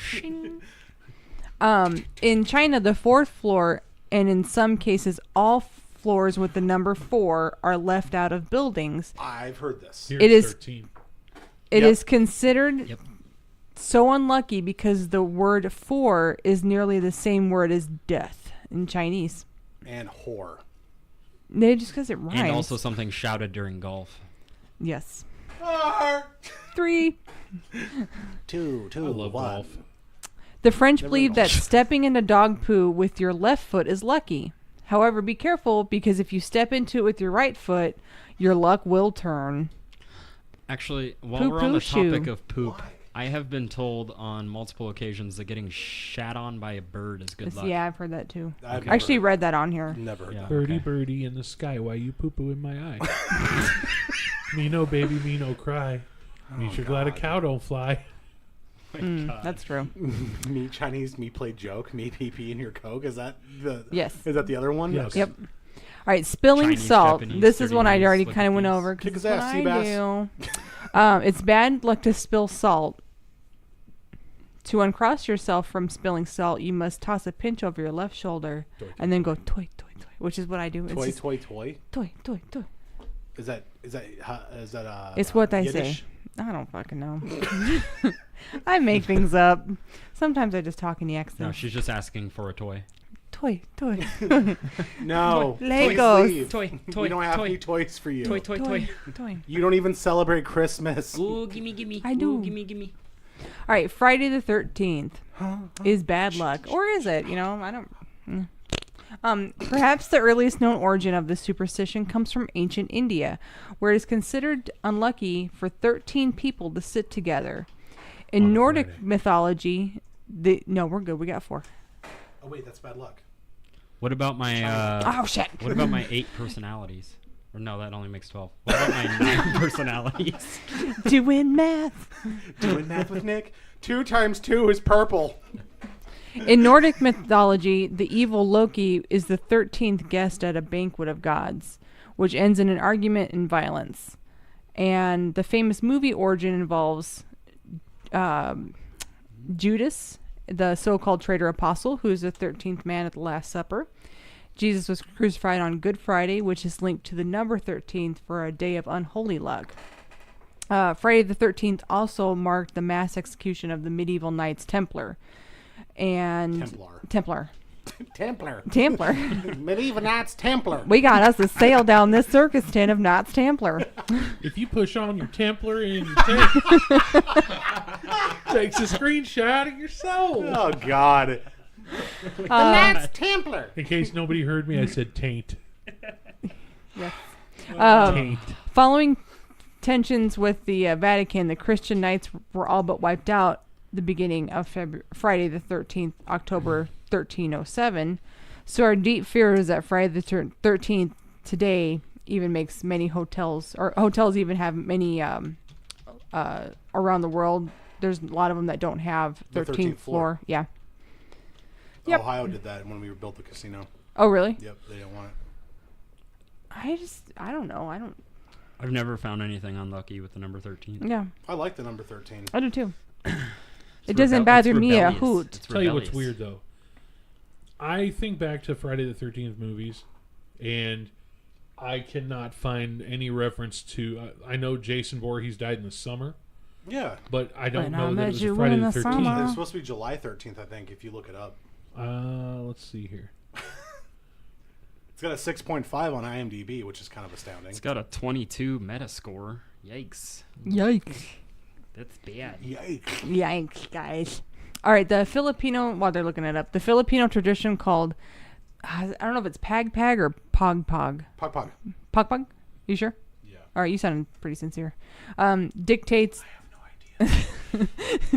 In China, the fourth floor, and in some cases, all floors with the number 4 are left out of buildings. I've heard this. Here It it's is- 13. It Yep. is considered Yep. so unlucky because the word 4 is nearly the same word as death in Chinese. And whore. They just because it rhymes. And also something shouted during golf. yes. Whore. 3. Two, I love one. golf. The French Never believe that know. stepping into dog poo with your left foot is lucky. However, be careful because if you step into it with your right foot, your luck will turn. Actually, while Poo we're on the poo topic shoe. of poop, I have been told on multiple occasions that getting shat on by a bird is good luck. Yeah, I've heard that too. I've I actually never- read that on here. Never heard Yeah. that. Birdie, Okay. birdie in the sky, why you poo-poo in my eye? Me no baby, me no cry. Me sure glad a God. cow don't fly. That's true. Me Chinese, me play joke, me pee pee in your Coke. Is that the? Yes. Is that the other one? Yes. Okay. Yep. All right, spilling Chinese, salt. Japanese, This is one I 30 already minutes, kind of went flippy over. 'cause Kick his it's ass, what I Seabass. do. It's bad luck to spill salt. To uncross yourself from spilling salt, you must toss a pinch over your left shoulder and then go toy, toy, toy, which is what I do. It's Toy, just toy, toy. toy, toy, toy. Is that? It's what I Yiddish? say. I don't fucking know. I make things up. Sometimes I just talk in the accent. No, she's just asking for a toy. Toy, toy, No. Legos. Leave. Toy, We don't have any toys for you. toy, toy, toy. You don't even celebrate Christmas. Ooh, gimme. I do. Ooh, gimme. All right, Friday the 13th is bad luck, or is it? You know, I don't. Perhaps the earliest known origin of this superstition comes from ancient India, where it is considered unlucky for 13 people to sit together. In On a Nordic Friday. mythology, no, we're good. We got 4. Oh wait, that's bad luck. What about my Oh shit! what about my 8 personalities? Or no, that only makes 12. What about my 9 personalities? Doing math. Doing math with Nick. 2 times 2 is purple. In Nordic mythology, the evil Loki is the 13th guest at a banquet of gods, which ends in an argument and violence. And the famous movie origin involves Judas, the so-called traitor apostle, who is the 13th man at the Last Supper. Jesus was crucified on Good Friday, which is linked to the number 13th for a day of unholy luck. Friday the 13th also marked the mass execution of the medieval Knights Templar. And Templar. Templar. Medieval Knights Templar. We got us a sail down this circus tent of Knights Templar. If you push on your Templar and your tank, takes a screenshot of your soul. Oh God. Knights Templar. In case nobody heard me, I said taint. Um, following tensions with the Vatican, the Christian Knights were all but wiped out the beginning of Friday the 13th, October 1307. So our deep fear is that Friday the 13th today even makes many hotels, or hotels even have many around the world. There's a lot of them that don't have The 13th floor. Yeah. Yep. Ohio did that when we built the casino. Oh, really? Yep, they didn't want it. I don't know. I've never found anything unlucky with the number 13. Yeah, I like the number 13. I do too. It's It doesn't it's bother me a rebellious. hoot. It's Tell you what's rebellious. weird though. I think back to Friday the 13th movies, and I cannot find any reference to. I know Jason Voorhees died in the summer, Yeah. but I don't When I know that met it was you a Friday in the the 13th. summer. It's supposed to be July 13th, I think, if you look it up. Let's see here. It's got a 6.5 on IMDb, which is kind of astounding. It's got a 22 Metascore. Yikes. Yikes. That's bad. Yikes. Yikes, guys. All right, the Filipino, while they're looking it up, the Filipino tradition called, I don't know if it's Pag Pag or Pog Pog. Pog Pog. Pog Pog? You sure? Yeah. All right, you sound pretty sincere. Dictates I have no idea.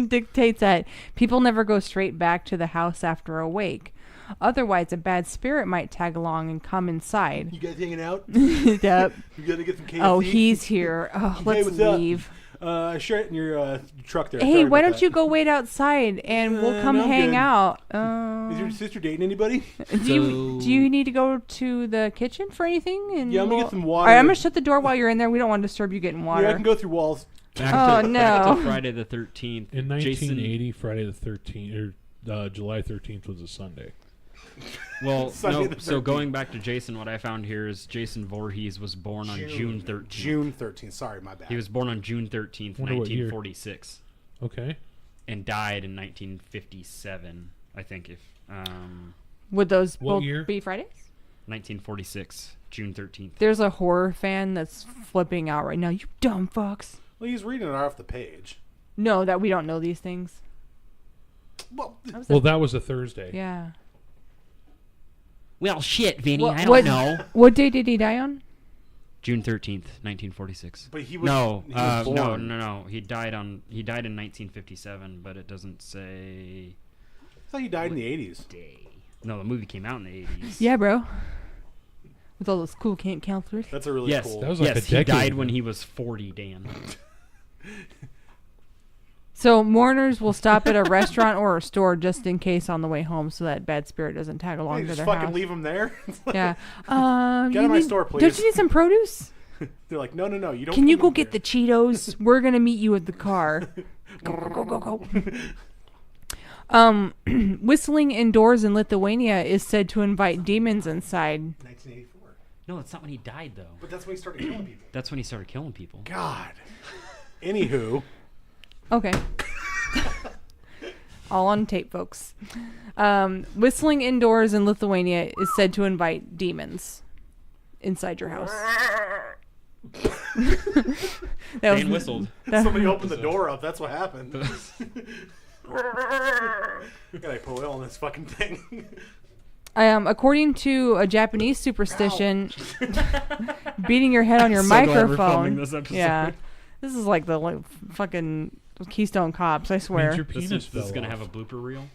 dictates that people never go straight back to the house after a wake. Otherwise, a bad spirit might tag along and come inside. You guys hanging out? Yep. You gotta get some KFC? Oh, he's here. Oh, Hey, let's what's up? leave. Share it in your truck there. Hey, Sorry why about don't that. you go wait outside and we'll come no, I'm hang good. out? Is your sister dating anybody? Do you need to go to the kitchen for anything? And Yeah, I'm gonna get some water. All right, I'm gonna shut the door while you're in there. We don't want to disturb you getting water. Yeah, I can go through walls. Oh, no. Back to Friday the 13th. In Jason, 1980, Friday the 13th, or July 13th was a Sunday. well, Sunday no. the So 13th. going back to Jason, what I found here is Jason Voorhees was born on June 13th. June 13th. Sorry, my bad. He was born on June 13th, Wonder what year. 1946, Okay. and died in 1957. I think Would those What both year? be Fridays? 1946, June 13th. There's a horror fan that's flipping out right now. You dumb fucks. Well, he's reading it off the page. No, that we don't know these things. Well, Well, that was a Thursday. Yeah. Well, shit, Vinny, What- I don't what- know. What day did he die on? June 13th, 1946. but he was No, he was no. born. He died in 1957, but it doesn't say I thought he died in the 80s. day. No, the movie came out in the 80s. Yeah, bro. With all those cool camp counselors. That's a really Yes, cool. That was like yes, a he decade died ago. when he was 40, Dan. So mourners will stop at a restaurant or a store just in case on the way home, so that bad spirit doesn't tag along Hey, to just their fucking house. leave him there. It's like- Yeah. Get out of my store, Don't please. you need some produce? They're like, no. You don't. Can you come go in get the here." Cheetos? We're gonna meet you at the car. Go. Whistling indoors in Lithuania is said to invite demons inside. 1984. No, that's not when he died, though. But that's when he started killing people. That's when he started killing people. God. Anywho, Okay. All on tape, folks. Whistling indoors in Lithuania is said to invite demons inside your house. That Dan whistled. somebody opened the door up. That's what happened. Gotta put oil on this fucking thing. According to a Japanese superstition, beating your head on your So glad we're filming microphone. this episode. Yeah, this is like the fucking Keystone Cops. I swear. Means your This penis is going to fell have a blooper reel.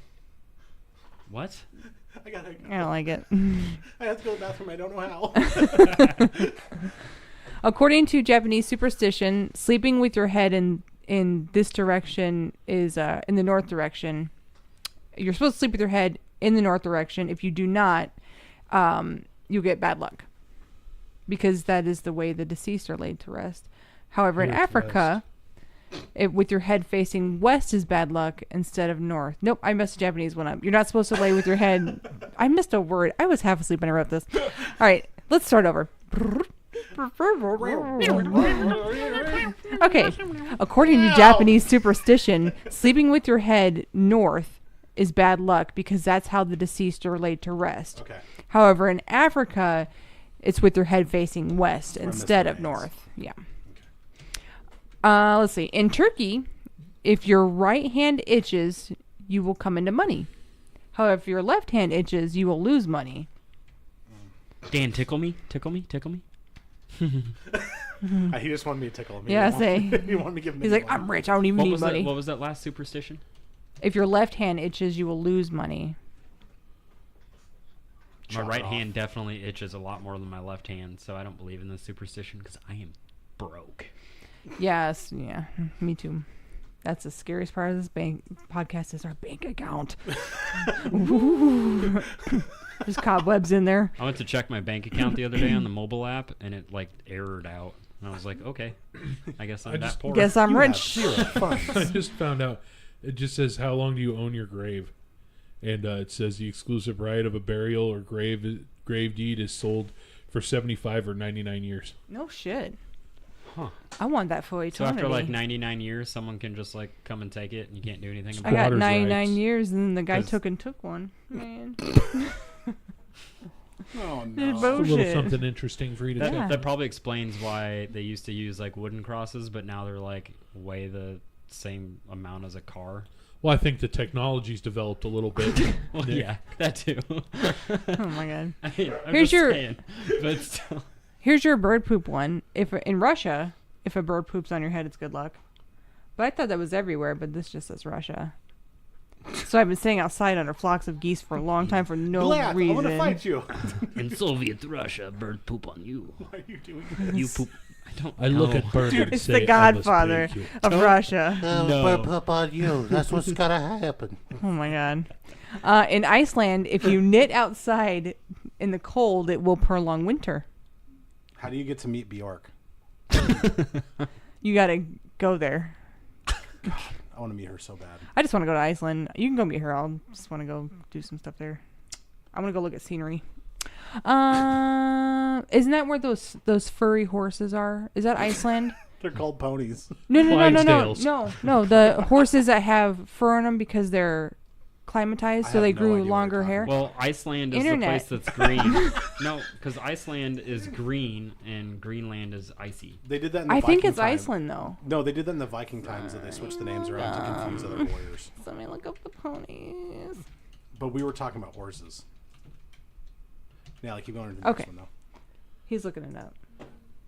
What? I gotta. I don't like it. I have to go to the bathroom. I don't know how. According to Japanese superstition, sleeping with your head in this direction is in the north direction. You're supposed to sleep with your head in the north direction. If you do not, you'll get bad luck, because that is the way the deceased are laid to rest. However, in Here it's Africa, with your head facing west is bad luck instead of north. Nope, I messed the Japanese one up. You're not supposed to lay with your head. I missed a word. I was half asleep when I wrote this. All right, let's start over. Okay, according to Japanese superstition, sleeping with your head north is bad luck because that's how the deceased are laid to rest. Okay. However, in Africa, it's with your head facing west where instead Mr. of Mays. north. Yeah. Let's see. In Turkey, if your right hand itches, you will come into money. However, if your left hand itches, you will lose money. Dan, tickle me. Tickle me. Tickle me. He just wanted me to tickle him. He Yeah, didn't want- say. he wanted me to give him. He's any like, money. I'm rich. I don't even need money. What was that last superstition? If your left hand itches, you will lose money. My Chop it right off. hand definitely itches a lot more than my left hand, so I don't believe in this superstition because I am broke. Yes, yeah, me too. That's the scariest part of this bank podcast is our bank account. Ooh. There's cobwebs in there. I went to check my bank account the other day on the mobile app, and it like errored out. And I was like, okay, I guess I'm I that just poor. Guess I'm You have rich. 0 funds. I just found out. It just says, how long do you own your grave? And it says the exclusive right of a burial or grave deed is sold for 75 or 99 years. No shit. Huh. I want that for So eternity. after like 99 years, someone can just like come and take it, and you can't do anything I about got Squatters' 99 rights. years, and then the guy 'Cause- took one. Man. Oh Did no. It's a little Bullshit. something interesting for you to That, check. Yeah. that probably explains why they used to use like wooden crosses, but now they're like weigh the same amount as a car. Well, I think the technology's developed a little bit. Well, Nick. yeah, that too. Oh my god. I mean, I'm Here's just your- saying, but still. Here's your bird poop one. If in Russia, if a bird poops on your head, it's good luck. But I thought that was everywhere, but this just says Russia. So I've been staying outside under flocks of geese for a long time for no Blat, reason. I want to fight you. In Soviet Russia, birds poop on you. Why are you doing this? You poop. I don't. I look know. at Bird and It's say, the Godfather I must thank of you. Russia. No. Up on you. That's what's gotta happen. Oh my god. In Iceland, if you knit outside in the cold, it will prolong winter. How do you get to meet Bjork? You gotta go there. I want to meet her so bad. I just want to go to Iceland. You can go meet her. I'll just want to go do some stuff there. I want to go look at scenery. Isn't that where those furry horses are? Is that Iceland? They're called ponies. No. Clydesdales. No. The horses that have fur on them because they're climatized, I so they have no grew idea what longer you're hair. talking Well, Iceland is Internet. the place that's green. No, because Iceland is green and Greenland is icy. They did that in the I think Viking it's time. Iceland though. No, they did that in the Viking times that they switched the names around to confuse other warriors. Let me look up the ponies. But we were talking about horses. Yeah, like keep going into the Okay. next one He's looking it up.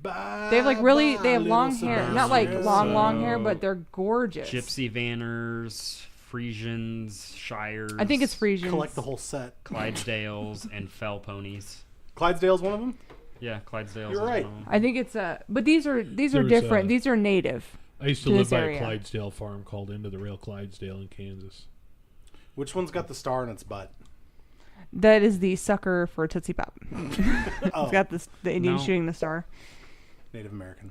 though. They have like really, they have Little long hair. Not like Sebastian. long hair, but they're gorgeous. Gypsy Vanners, Frisians, Shires. I think it's Frisians. Collect the whole set. Clydesdales and fell ponies. Clydesdale's one of them. Yeah, Clydesdales. You're is right. one of them. I think it's but these are There's, different. These are native. I used to to live this by area. a Clydesdale farm called Into the Rail Clydesdale in Kansas. Which one's got the star in its butt? That is the sucker for Tootsie Pop. Oh, It's got this the Indian No. shooting the star. Native American.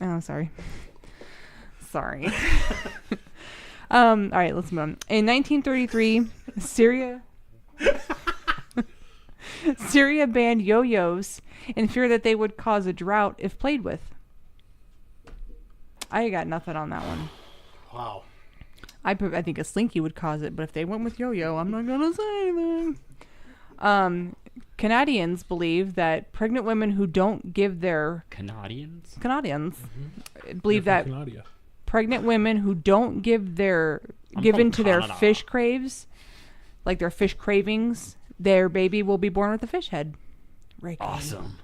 Oh, sorry. Sorry. All right, let's move on. In 1933, Syria banned yo-yos in fear that they would cause a drought if played with. I got nothing on that one. Wow. I think a slinky would cause it, but if they went with yo-yo, I'm not gonna say anything. Canadians believe that pregnant women who don't give their Canadians? believe They're that from Canada. pregnant women who don't give their I'm give from in to their Canada. fish craves, like their fish cravings, their baby will be born with a fish head. Ricky. Awesome.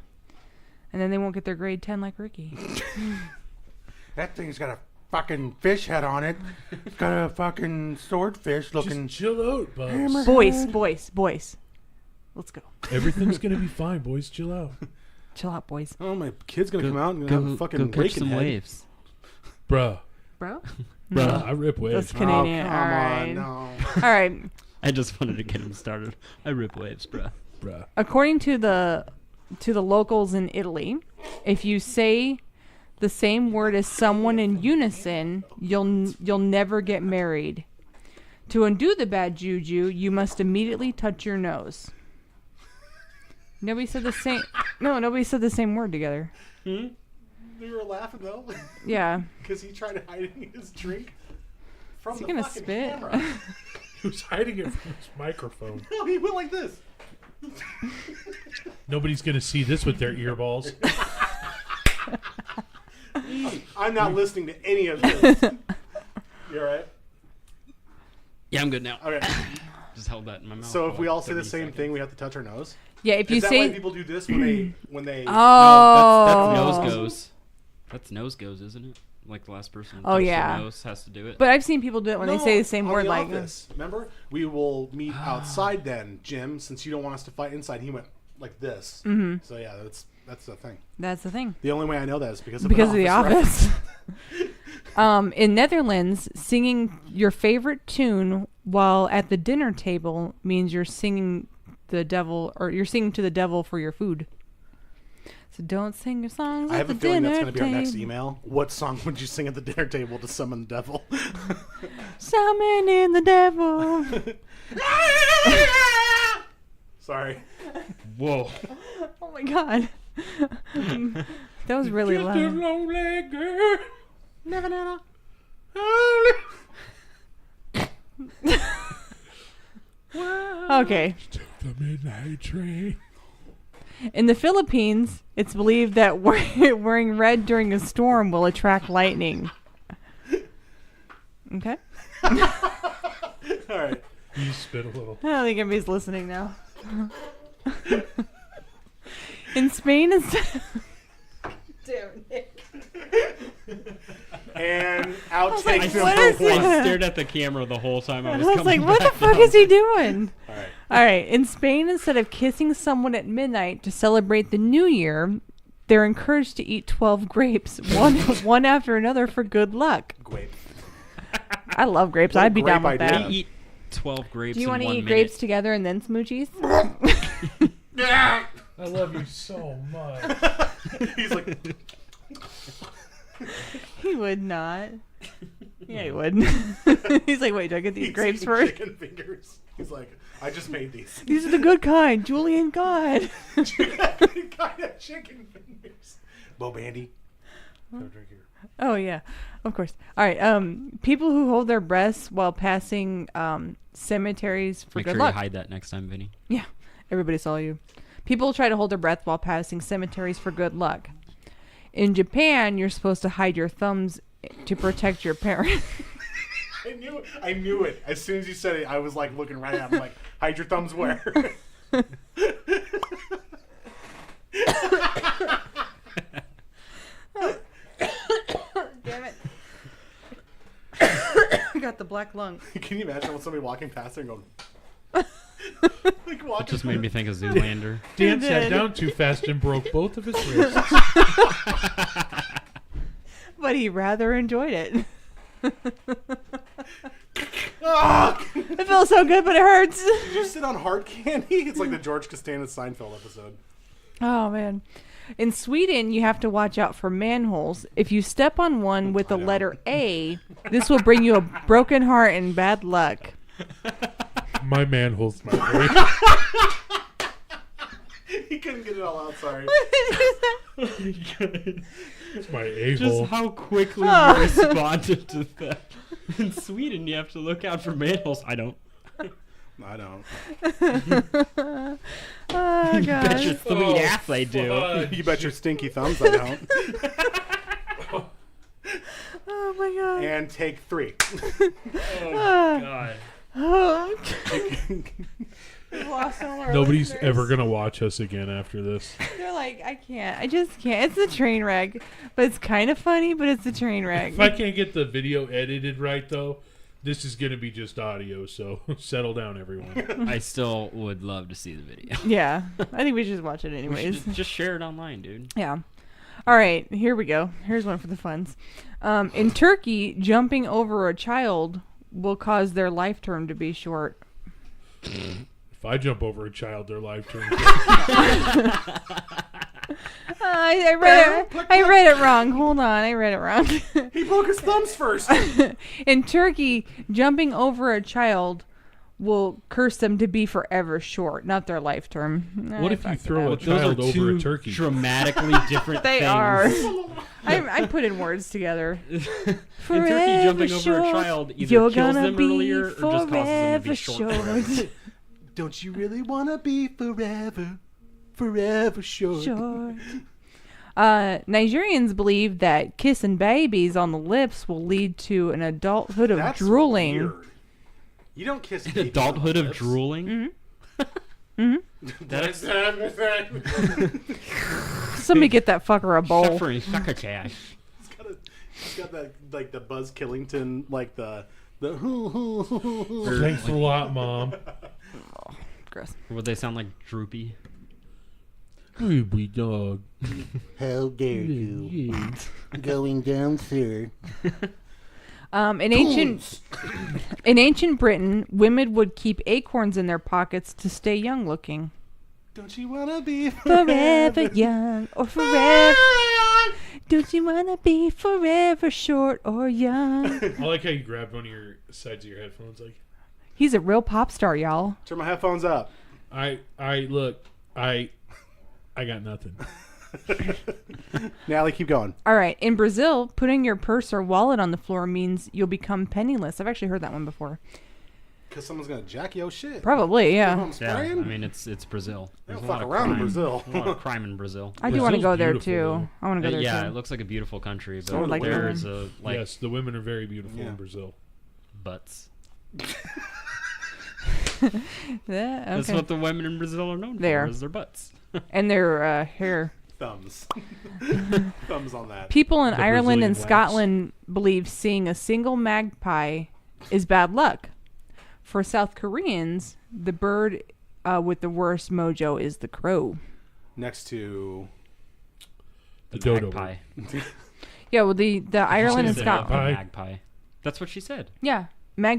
And then they won't get their grade 10 like Ricky. That thing's got a fucking fish head on it. It's got a fucking swordfish looking. Just chill out, Bubs. Boys. Let's go. Everything's gonna be fine, boys. Chill out, Chill out, boys. Oh, my kid's gonna come out and have a fucking catch raking some head. waves. bruh. Bro? Bruh, I rip waves. That's Canadian. Oh, come All on, right. no. All right. I just wanted to get him started. I rip waves, bruh. Bruh. According to the locals in Italy, if you say the same word as someone in unison, you'll never get married. To undo the bad juju, you must immediately touch your nose. Nobody said the same. No, nobody said the same word together. We were laughing though, Yeah. because he tried hiding his drink from Is he the gonna fucking spit? camera. He was hiding it from his microphone. No, he went like this. Nobody's gonna see this with their earballs. I'm not listening to any of this. You alright? Yeah, I'm good now. Okay. Just held that in my mouth. So if for we like all say the 30 same seconds. thing, we have to touch our nose. Yeah. If you Is that why say. people do this when they? Oh. That's nose goes. That's nose goes, isn't it? Like the last person. Oh, touched their yeah. Nose has to do it. But I've seen people do it when they say the same on word, the like. office. Remember, we will meet outside then, Jim. Since you don't want us to fight inside, he went like this. Mm-hmm. So yeah, that's the thing. That's the thing. The only way I know that is because of Because the of the office. office. In Netherlands, singing your favorite tune while at the dinner table means you're singing the devil, or you're singing to the devil for your food. So don't sing your songs I at have the a feeling dinner that's going to be our next table. email. What song would you sing at the dinner table to summon the devil? Summoning the devil. Sorry. Whoa. Oh my god. That was really Just a loud. lonely girl. Never, never. Okay. The midnight train. In the Philippines, it's believed that wearing red during a storm will attract lightning. Okay. All right. You spit a little. I don't think anybody's listening now. In Spain, instead. Damn, Nick. And I outtake was like, what is number one. this? I stared at the camera the whole time I I was was coming like, what the back fuck down. is he doing? All right. All right. In Spain, instead of kissing someone at midnight to celebrate the new year, they're encouraged to eat 12 grapes, one after another for good luck. Grape. I love grapes. What a I'd be down grape with idea. that. We eat 12 grapes Do you in want to 1 eat minute. grapes together and then smoothies? I love you so much. He's like, He would not. Yeah, he would. He's like, wait, do I get these he's grapes eating first? chicken fingers. He's like, I just made these. These are the good kind. Julian God. Kind of chicken fingers. Bo Bandy. Have a drink here. Oh yeah, of course. All right. People who hold their breaths while passing cemeteries for Make good sure luck. you hide that next time, Vinny. Yeah, everybody saw you. People try to hold their breath while passing cemeteries for good luck. In Japan, you're supposed to hide your thumbs to protect your parents. I knew it. As soon as you said it, I was like looking right at him like, hide your thumbs where? Damn it. I got the black lung. Can you imagine with somebody walking past there and going, like walking? Just made me think of Zoolander. Dan sat did. down too fast and broke both of his wrists. But he rather enjoyed it. Ah! It feels so good, but it hurts. Did you sit on hard candy? It's like the George Costanza Seinfeld episode. Oh, man. In Sweden, you have to watch out for manholes. If you step on one with the letter A, this will bring you a broken heart and bad luck. My manhole's my way. He couldn't get it all out, sorry. It's my Just a-hole. how quickly Oh. you responded to that. In Sweden, you have to look out for manholes. I don't. I don't. Oh, Bet your God. sweet ass they do. fuck. You bet your stinky thumbs I don't. Oh, my God. And take 3. God. Oh. We've lost all our Nobody's listeners. ever gonna watch us again after this. They're like, I can't. I just can't. It's a train wreck. But it's kind of funny, but it's a train wreck. If I can't get the video edited right, though, this is gonna be just audio. So settle down, everyone. I still would love to see the video. Yeah. I think we should just watch it We anyways. should just share it online, dude. Yeah. All right. Here we go. Here's one for the funs. In Turkey, jumping over a child will cause their life term to be short. If I jump over a child, their life turns. I read it wrong. Hold on. I read it wrong. He broke his thumbs first. In Turkey, jumping over a child will curse them to be forever short, not their life term. What if you throw a child over a turkey? dramatically different They things. are. I put in words together. In Turkey, jumping over a child either you're kills gonna them be earlier or just causes them to be forever short. Don't you really want to be forever short? Short. Nigerians believe that kissing babies on the lips will lead to an adulthood of That's drooling. weird. You don't kiss babies on Adulthood the of lips. drooling. That's Somebody get that fucker a bowl. Suffering succotash. He's got that like the Buzz Killington like the Thanks a lot, Mom. Gross. Would they sound like droopy? Ruby dog. How dare you? Going down, sir. In ancient Britain, women would keep acorns in their pockets to stay young looking. Don't you wanna be Forever young or forever. Don't you wanna be forever short or young? I like how you grab one of your sides of your headphones. Like, He's a real pop star, y'all. Turn my headphones up. I got nothing. Natalie, keep going. All right. In Brazil, putting your purse or wallet on the floor means you'll become penniless. I've actually heard that one before. Because someone's gonna jack your shit. Probably, You know yeah. what I'm Yeah, I spraying? mean it's Brazil. They There's don't a lot fuck of around in crime. Brazil. A lot of crime in Brazil. I do want to Brazil's go there beautiful, too. though. I want to go there Yeah, too. it looks like a beautiful country, but I would like to go there's a like Yes, the women are very beautiful Yeah. in Brazil. butts. Yeah, That's okay. what the women in Brazil are known They for. are. Is their butts. And their hair. Thumbs. Thumbs on that. People in The Ireland and Brazilian wax. Scotland believe seeing a single magpie is bad luck. For South Koreans, the bird with the worst mojo is the crow. Next to The dodo. Magpie. Yeah, well, the Ireland and say Scotland. magpie? Magpie. That's what she said. Yeah, were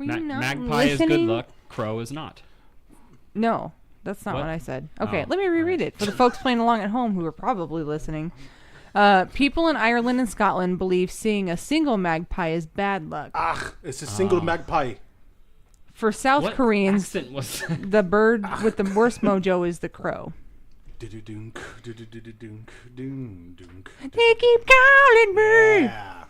you not Magpie is listening? good luck. Crow is not. No, that's not What? what I said. Okay, Oh, let me reread it for the folks playing along at home who are probably listening. People in Ireland and Scotland believe seeing a single magpie is bad luck. it's a single magpie. For South What Koreans, accent was that? the bird with the worst mojo is the crow. Do-do-dunk, do-do-do-do-dunk, dunk, They keep calling me. yeah.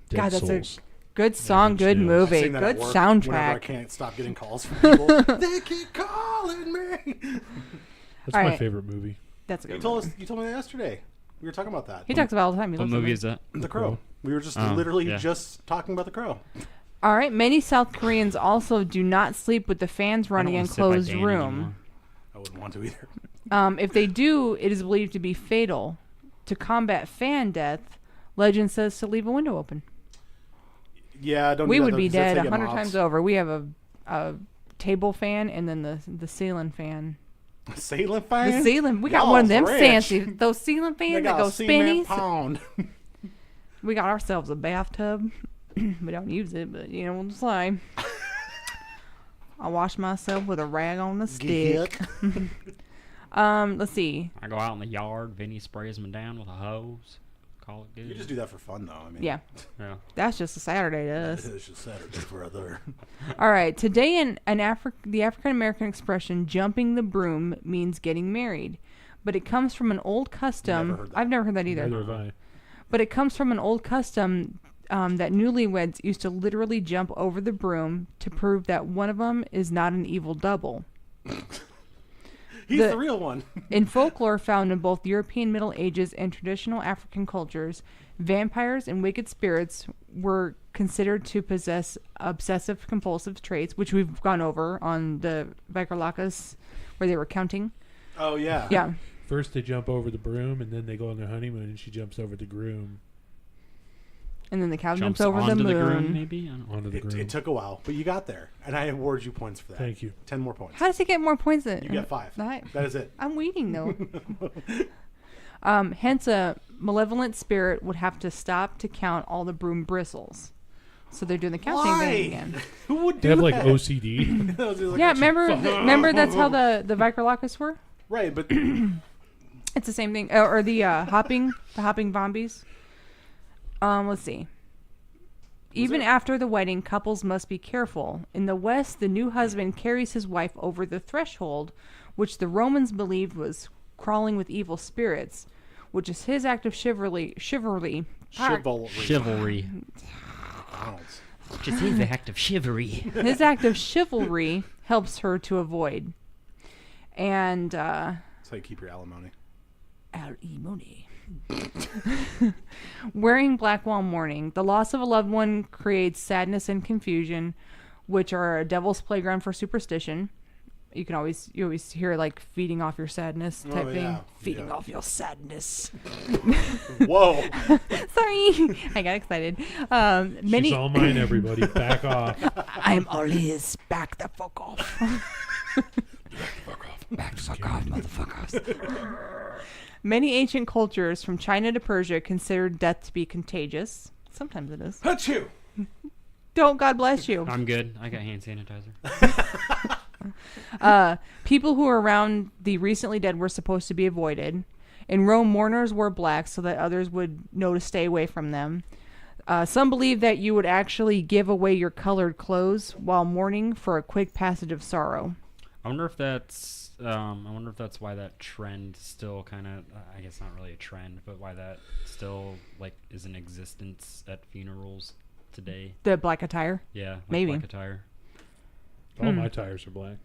Dead God, that's souls. a good song, good Chills. I movie, sing that good at work whenever I soundtrack. can't stop getting calls from people. They keep calling me. That's All my right. favorite movie. That's a You good told one. us. You told me that yesterday. We were talking about that. He talks about it all the time. He What loves movie it. is that? The Crow. We were just Oh, literally yeah. just talking about The Crow. All right. Many South Koreans also do not sleep with the fans running I in don't wanna closed sit by Danny room. anymore. I wouldn't want to either. If they do, it is believed to be fatal. To combat fan death, legend says to leave a window open. Yeah, don't. We do that, would though, be 'cause that's dead how you get 100 mobs. times over. We have a table fan and then the ceiling fan. Sailing The fan. ceiling. We got one of them Y'all's fancy. rich. Those ceiling They fans that got go a cement spinnies. pound. We got ourselves a bathtub. We don't use it, but you know, we'll just lie. I wash myself with a rag on the stick. Let's see. I go out in the yard. Vinny sprays me down with a hose. Call it good. You just do that for fun, though. I mean, Yeah, Yeah. that's just a Saturday to us. It's just Saturday for other. All right. Today, the African American expression "jumping the broom" means getting married, but it comes from an old custom. Never heard that. I've never heard that either. Neither have I. But it comes from an old custom that newlyweds used to literally jump over the broom to prove that one of them is not an evil double. He's The- the real one. In folklore found in both European Middle Ages and traditional African cultures, vampires and wicked spirits were considered to possess obsessive compulsive traits, which we've gone over on the Vikerlakas, where they were counting. Oh yeah. Yeah. First they jump over the broom, and then they go on their honeymoon, and she jumps over the groom And then the cow Jumps jumps over the onto moon. the groom, maybe? I don't know. onto the groom. It took a while, but you got there, and I award you points for that. Thank you. 10 more points. How does he get more points than You get 5. That- That is it. I'm waiting though. Hence, a malevolent spirit would have to stop to count all the broom bristles. So they're doing the counting Why? thing again. Who would They do have like that? OCD. That was just like, Yeah, "Achoo." remember that's how the Vikerlakas were. Right, but It's the same thing, or the hopping bombies. Let's see. Even it? after the wedding, couples must be careful. In the West, the new husband carries his wife over the threshold, which the Romans believed was crawling with evil spirits, which is his act of chivalry. chivalry. Chivalry. Donald's. Just his act of chivalry. His act of chivalry helps her to avoid. And That's how you keep your alimony. alimony. Wearing black while mourning. The loss of a loved one creates sadness and confusion, which are a devil's playground for superstition. You always hear like feeding off your sadness type Oh, thing. yeah. Feeding Yeah. off your sadness. Whoa. Sorry, I got excited. She's all mine, everybody. Back off. I'm all his. Back the fuck off. Fuck off. Back the fuck off, motherfuckers. Many ancient cultures, from China to Persia, considered death to be contagious. Sometimes it is. Achoo. Don't God bless you. I'm good. I got hand sanitizer. People who were around the recently dead were supposed to be avoided. In Rome, mourners wore black so that others would know to stay away from them. Some believe that you would actually give away your colored clothes while mourning for a quick passage of sorrow. I wonder if that's why that trend still kind of, I guess not really a trend, but why that still like is in existence at funerals today. The black attire. Yeah, like Maybe. black attire. All my tires are black.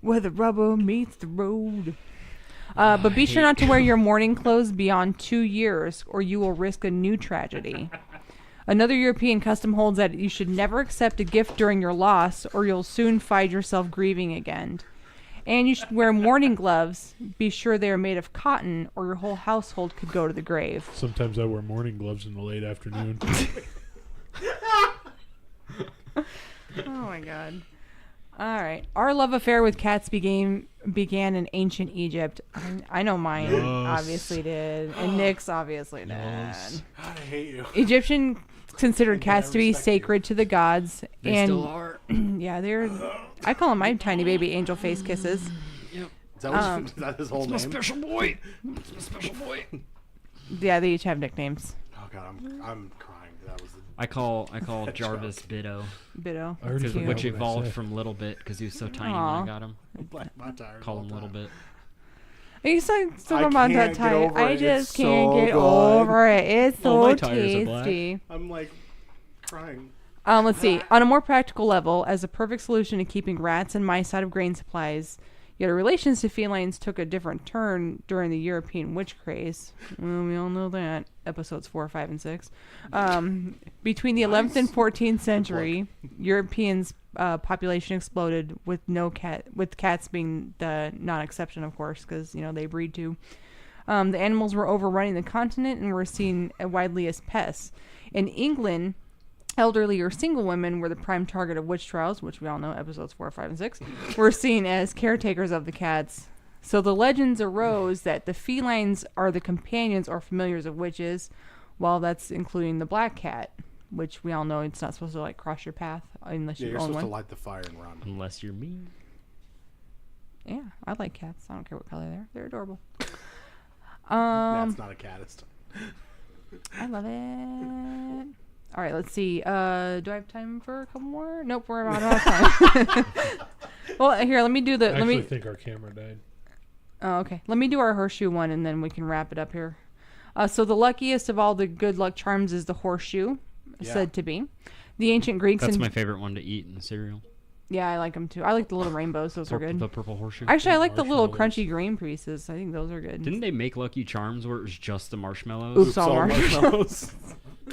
Where the rubber meets the road. But be sure not to wear your mourning clothes beyond 2 years, or you will risk a new tragedy. Another European custom holds that you should never accept a gift during your loss, or you'll soon find yourself grieving again. And you should wear mourning gloves. Be sure they are made of cotton, or your whole household could go to the grave. Sometimes I wear morning gloves in the late afternoon. Oh my god. All right. Our love affair with cats began in ancient Egypt. I know mine Yes. obviously did. And Nick's obviously did. Yes. God, I hate you. Egyptian considered Again, cats I to be respect you. sacred to the gods. They and still are. yeah, they're. I call them my tiny baby angel face kisses. Is that his whole name? Special boy. Special boy. Yeah, they each have nicknames. Oh God, I'm crying. That was the I call Jarvis Biddo, Bitto. I already Cute. forgot which what I evolved said. from Little Bit because he was so tiny Aw. when I got him. black my tires. Call all him the Little time. Bit. Are you so I about that can't get type? over I it. just It's can't so get good. over it. It's Oh, so my tires are black. tasty. I'm like crying. Let's see. On a more practical level, as a perfect solution to keeping rats and mice out of grain supplies, yet our relations to felines took a different turn during the European witch craze. Well, we all know that. Episodes 4, 5, and 6. Between the 11th and 14th century, Europeans' population exploded, with cats being the non-exception, of course, because they breed too. The animals were overrunning the continent and were seen widely as pests. In England, elderly or single women were the prime target of witch trials, which we all know, episodes 4, 5, and 6, were seen as caretakers of the cats. So the legends arose that the felines are the companions or familiars of witches, while that's including the black cat, which we all know it's not supposed to cross your path unless Yeah, you you're own supposed one. to light the fire and run. Unless you're me. Yeah, I like cats. I don't care what color they're. They're adorable. That's not a catist. I love it. All right, let's see. Do I have time for a couple more? Nope, we're about out of time. Well, here, let me do the. I actually think our camera died. Oh, okay. Let me do our horseshoe one, and then we can wrap it up here. So the luckiest of all the good luck charms is the horseshoe, Yeah. said to be. The ancient Greeks. That's my favorite one to eat in cereal. Yeah, I like them too. I like the little rainbows; those are The good. purple horseshoe. Actually, I like the little Marshmallows. crunchy green pieces. I think those are good. Didn't they make Lucky Charms where it was just the marshmallows? Oops, all marshmallows.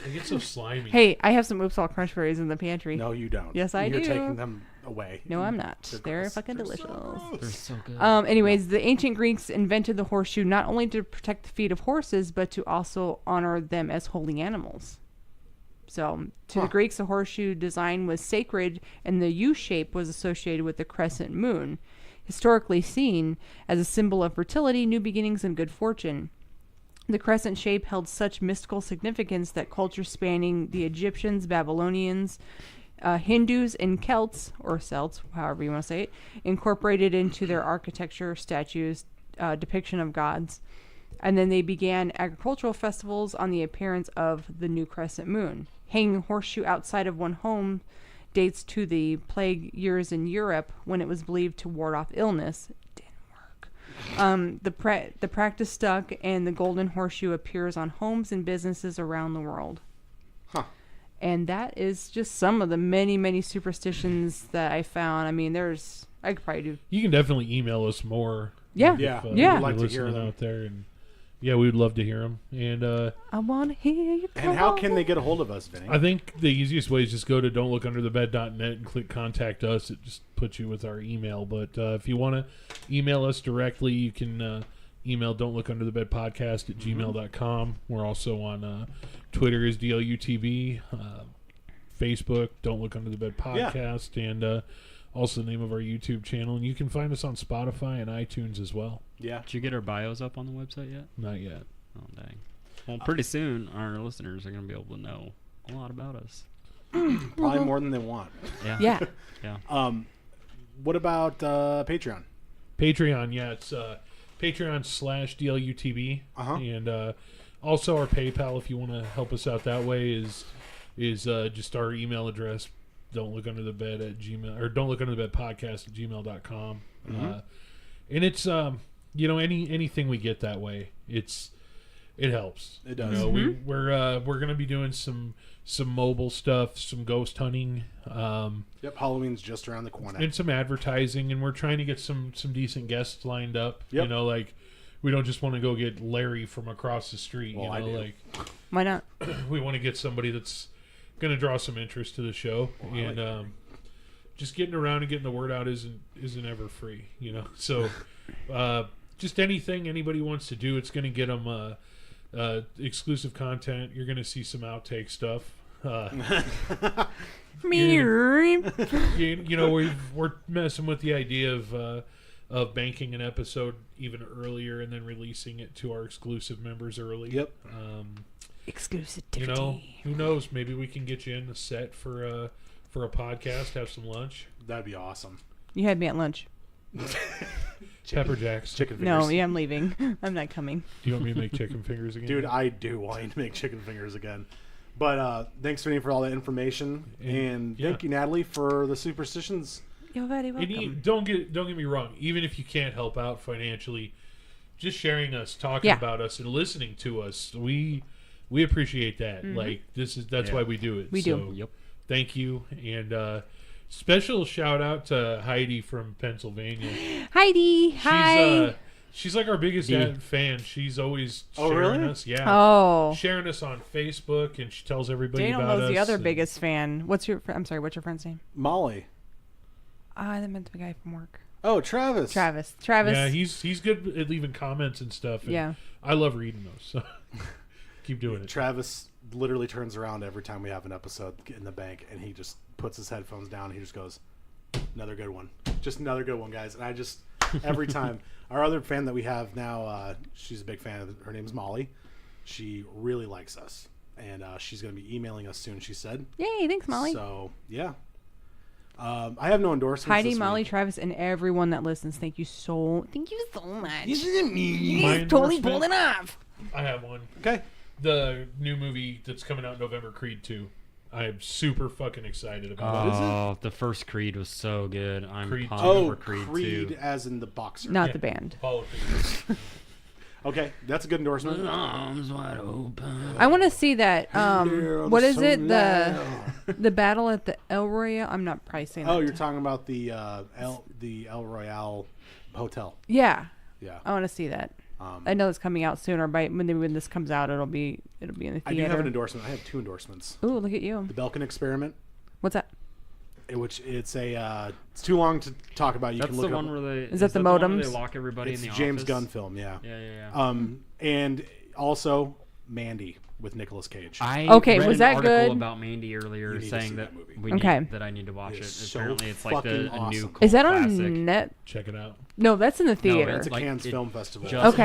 They get so slimy. Hey, I have some Oops All Crunch Berries in the pantry. No, you don't. Yes, I You're do. taking them away. No, I'm not. They're gross. fucking They're delicious. so gross. They're so good. Anyways, the ancient Greeks invented the horseshoe not only to protect the feet of horses, but to also honor them as holy animals. So, to the Greeks, the horseshoe design was sacred, and the U shape was associated with the crescent moon, historically seen as a symbol of fertility, new beginnings, and good fortune. The crescent shape held such mystical significance that cultures spanning the Egyptians, Babylonians, Hindus, and Celts, or Celts, however you want to say it, incorporated into their architecture, statues, depiction of gods. And then they began agricultural festivals on the appearance of the new crescent moon. Hanging a horseshoe outside of one home dates to the plague years in Europe, when it was believed to ward off illness. It didn't work. The practice stuck, and the golden horseshoe appears on homes and businesses around the world. Huh. And that is just some of the many, many superstitions that I found. I mean, I could probably do. You can definitely email us more. Yeah. Yeah. If, Yeah. you're We'd like to hear listening them. out there, and yeah, we would love to hear them. And I want to hear you call. And how can they get a hold of us, Vinny? I think the easiest way is just go to don'tlookunderthebed.net and click contact us. It just puts you with our email. But if you want to email us directly, you can email don'tlookunderthebedpodcast at gmail.com. We're also on Twitter is DLUTV, Facebook, Don't Look Under the Bed Podcast, and also the name of our YouTube channel. And you can find us on Spotify and iTunes as well. Yeah. Did you get our bios up on the website yet? Not yet. Oh, dang. Well, pretty soon our listeners are going to be able to know a lot about us. Probably more than they want. Yeah. Yeah. Yeah. What about Patreon? Patreon, yeah, it's Patreon/DLUTV. Uh-huh. And also our PayPal, if you want to help us out that way, is just our email address. Don't look under the bed at Gmail, or don't look under the bed podcast at gmail.com. And it's anything we get that way, it helps. It does. You know, we're gonna be doing some mobile stuff, some ghost hunting, Yep, Halloween's just around the corner. and some advertising, and we're trying to get some decent guests lined up. Yep. You know, like we don't just want to go get Larry from across the street. Well, you I know, do. like Why not? we want to get somebody that's going to draw some interest to the show, and just getting around and getting the word out isn't ever free, you know. So just anything anybody wants to do, it's going to get them exclusive content. You're going to see some outtake stuff. You know, we're messing with the idea of banking an episode even earlier and then releasing it to our exclusive members early. Yep. Exclusivity. You know, who knows? Maybe we can get you in the set for a podcast, have some lunch. That'd be awesome. You had me at lunch. Pepper Jacks. Chicken fingers. No, yeah, I'm leaving. I'm not coming. Do you want me to make chicken fingers again? Dude, I do want you to make chicken fingers again. But thanks, Vinny, for all that information. And thank you, Natalie, for the superstitions. You're very welcome. And don't get me wrong. Even if you can't help out financially, just sharing us, talking about us, and listening to us, we appreciate that. Like that's why we do it. We do. Yep. Thank you, and special shout out to Heidi from Pennsylvania. Heidi, hi. She's like our biggest fan. She's always Oh, sharing really? us. Yeah. Oh. Sharing us on Facebook, and she tells everybody Daniel about us. knows the other and- biggest fan. What's your friend's name? Molly. I meant the guy from work. Oh, Travis. Travis. Yeah, he's good at leaving comments and stuff. And Yeah. I love reading those. So keep doing it. Travis literally turns around every time we have an episode in the bank, and he just puts his headphones down. And he just goes, "Another good one. Just another good one, guys." And I just every time. Our other fan that we have now, she's a big fan of. Her name's Molly. She really likes us, and she's going to be emailing us soon. She said. Yay! Thanks, Molly. So yeah. I have no endorsements. Heidi, this Molly, week. Travis, and everyone that listens. Thank you so much. Isn't me? My He's totally endorsement? pulled it off. I have one. Okay. The new movie that's coming out in November, Creed 2. I'm super fucking excited about it. Oh, the first Creed was so good. I'm Creed pumped Oh, for Creed, Creed 2. as in the boxer. Not Yeah. the band. Apollo Creed. Okay, that's a good endorsement. Arms wide open. I want to see that. Damn, What is so it? loud. The battle at the El Royale. I'm not probably saying that. Oh, you're talking about the El Royale Hotel. Yeah, Yeah. I want to see that. I know it's coming out soon, or by when this comes out, it'll be in the I do theater. have an endorsement. I have two endorsements. Ooh, look at you. The Belkin Experiment, What's that? which it's it's too long to talk about. You That's can the look it one up. where they Is that the one where modems? they lock everybody It's in the James office? Gunn film. Yeah. Yeah. And also Mandy with Nicolas Cage. Okay, read was an that article good? about Mandy You earlier need to see saying that that movie. Okay. that I need to watch It it. is so Apparently, it's like fucking a new awesome. cult Is that classic. on net? Check it out. No, that's in the No, theater. it's a like, Cannes it Film Festival. just-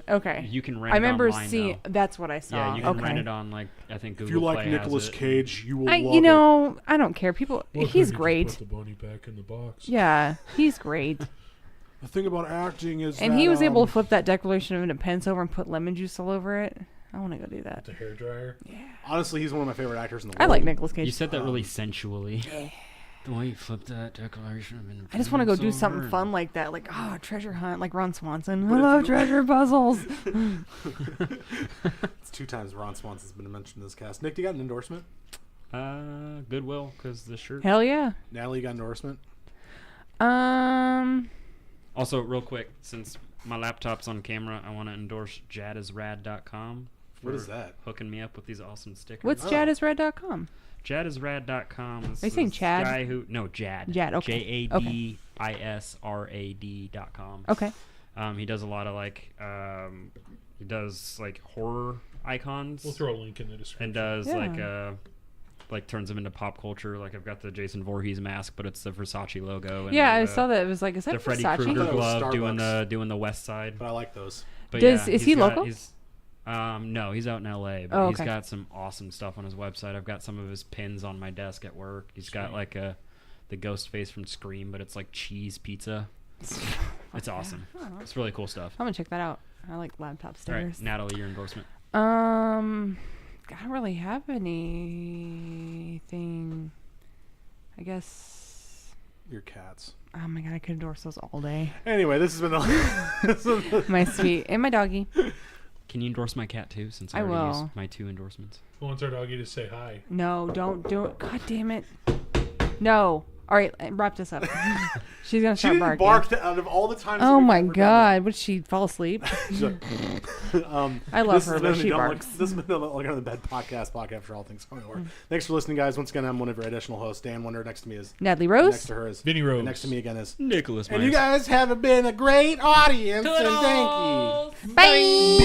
Okay. You can rent I it remember online, seeing. though. That's what I saw. Yeah, you can okay. rent it on like I think If Google you like Play has Nicolas it. Cage, you will I love it. I don't care. People. Well, He's good, you just great. Put the bunny back in the box. Yeah, he's great. The thing about acting is And that, he was able to flip that Declaration of Independence over and put lemon juice all over it. I want to go do that. The hair dryer. honestly, he's one of my favorite actors in the I world. like Nicolas Cage. You said that really sensually. The way you flipped that Declaration of Independence. I just want to go do over. something fun like that, like treasure hunt, like Ron Swanson. I love treasure puzzles. It's 2 times Ron Swanson's been mentioned in this cast. Nick, do you got an endorsement? Goodwill, because the shirt. Hell yeah. Natalie, you got an endorsement? Also, real quick, since my laptop's on camera, I want to endorse jadisrad.com. What is for that? Hooking me up with these awesome stickers. What's Oh. jadisred.com? Jadisrad.com. Are you saying Chad? Guy who, no, Jad. Jad, okay. JADISRAD.com. Okay. He does a lot of he does like horror icons. We'll throw a link in the description. And does Yeah. like turns them into pop culture. Like I've got the Jason Voorhees mask, but it's the Versace logo. And Yeah, I the, saw that. It was like, is that the Freddy Versace? Krueger I thought it was glove doing Starbucks. the West Side. But I like those. But Is he's he got- local? He's, no, he's out in LA, but Oh, he's okay. got some awesome stuff on his website. I've got some of his pins on my desk at work. He's got like the ghost face from Scream, but it's like cheese pizza. It's awesome. It's really cool stuff. I'm gonna check that out. I like laptop All right, stickers. Natalie, your endorsement. I don't really have anything. I guess. Your cats. Oh my god, I could endorse those all day. Anyway, this has been the. My sweet and my doggy. Can you endorse my cat too? Since I I already will. used my 2 endorsements. Who wants our doggy to say hi? No, don't do it. God damn it. No. All right, wrap this up. She's gonna She start didn't barking. bark out of all the times. Oh we've my ever done god! Would she fall asleep? She's like, I love this her, has but been she the Don't barks. This has been the Look Under the Bed podcast for all things horror. Thanks for listening, guys. Once again, I'm one of your additional hosts, Dan Wonder. Next to me is Natalie next Rose. to her is Vinny Rose. and next to me again is Nicholas and you guys have been a great audience, and thank you. Bye.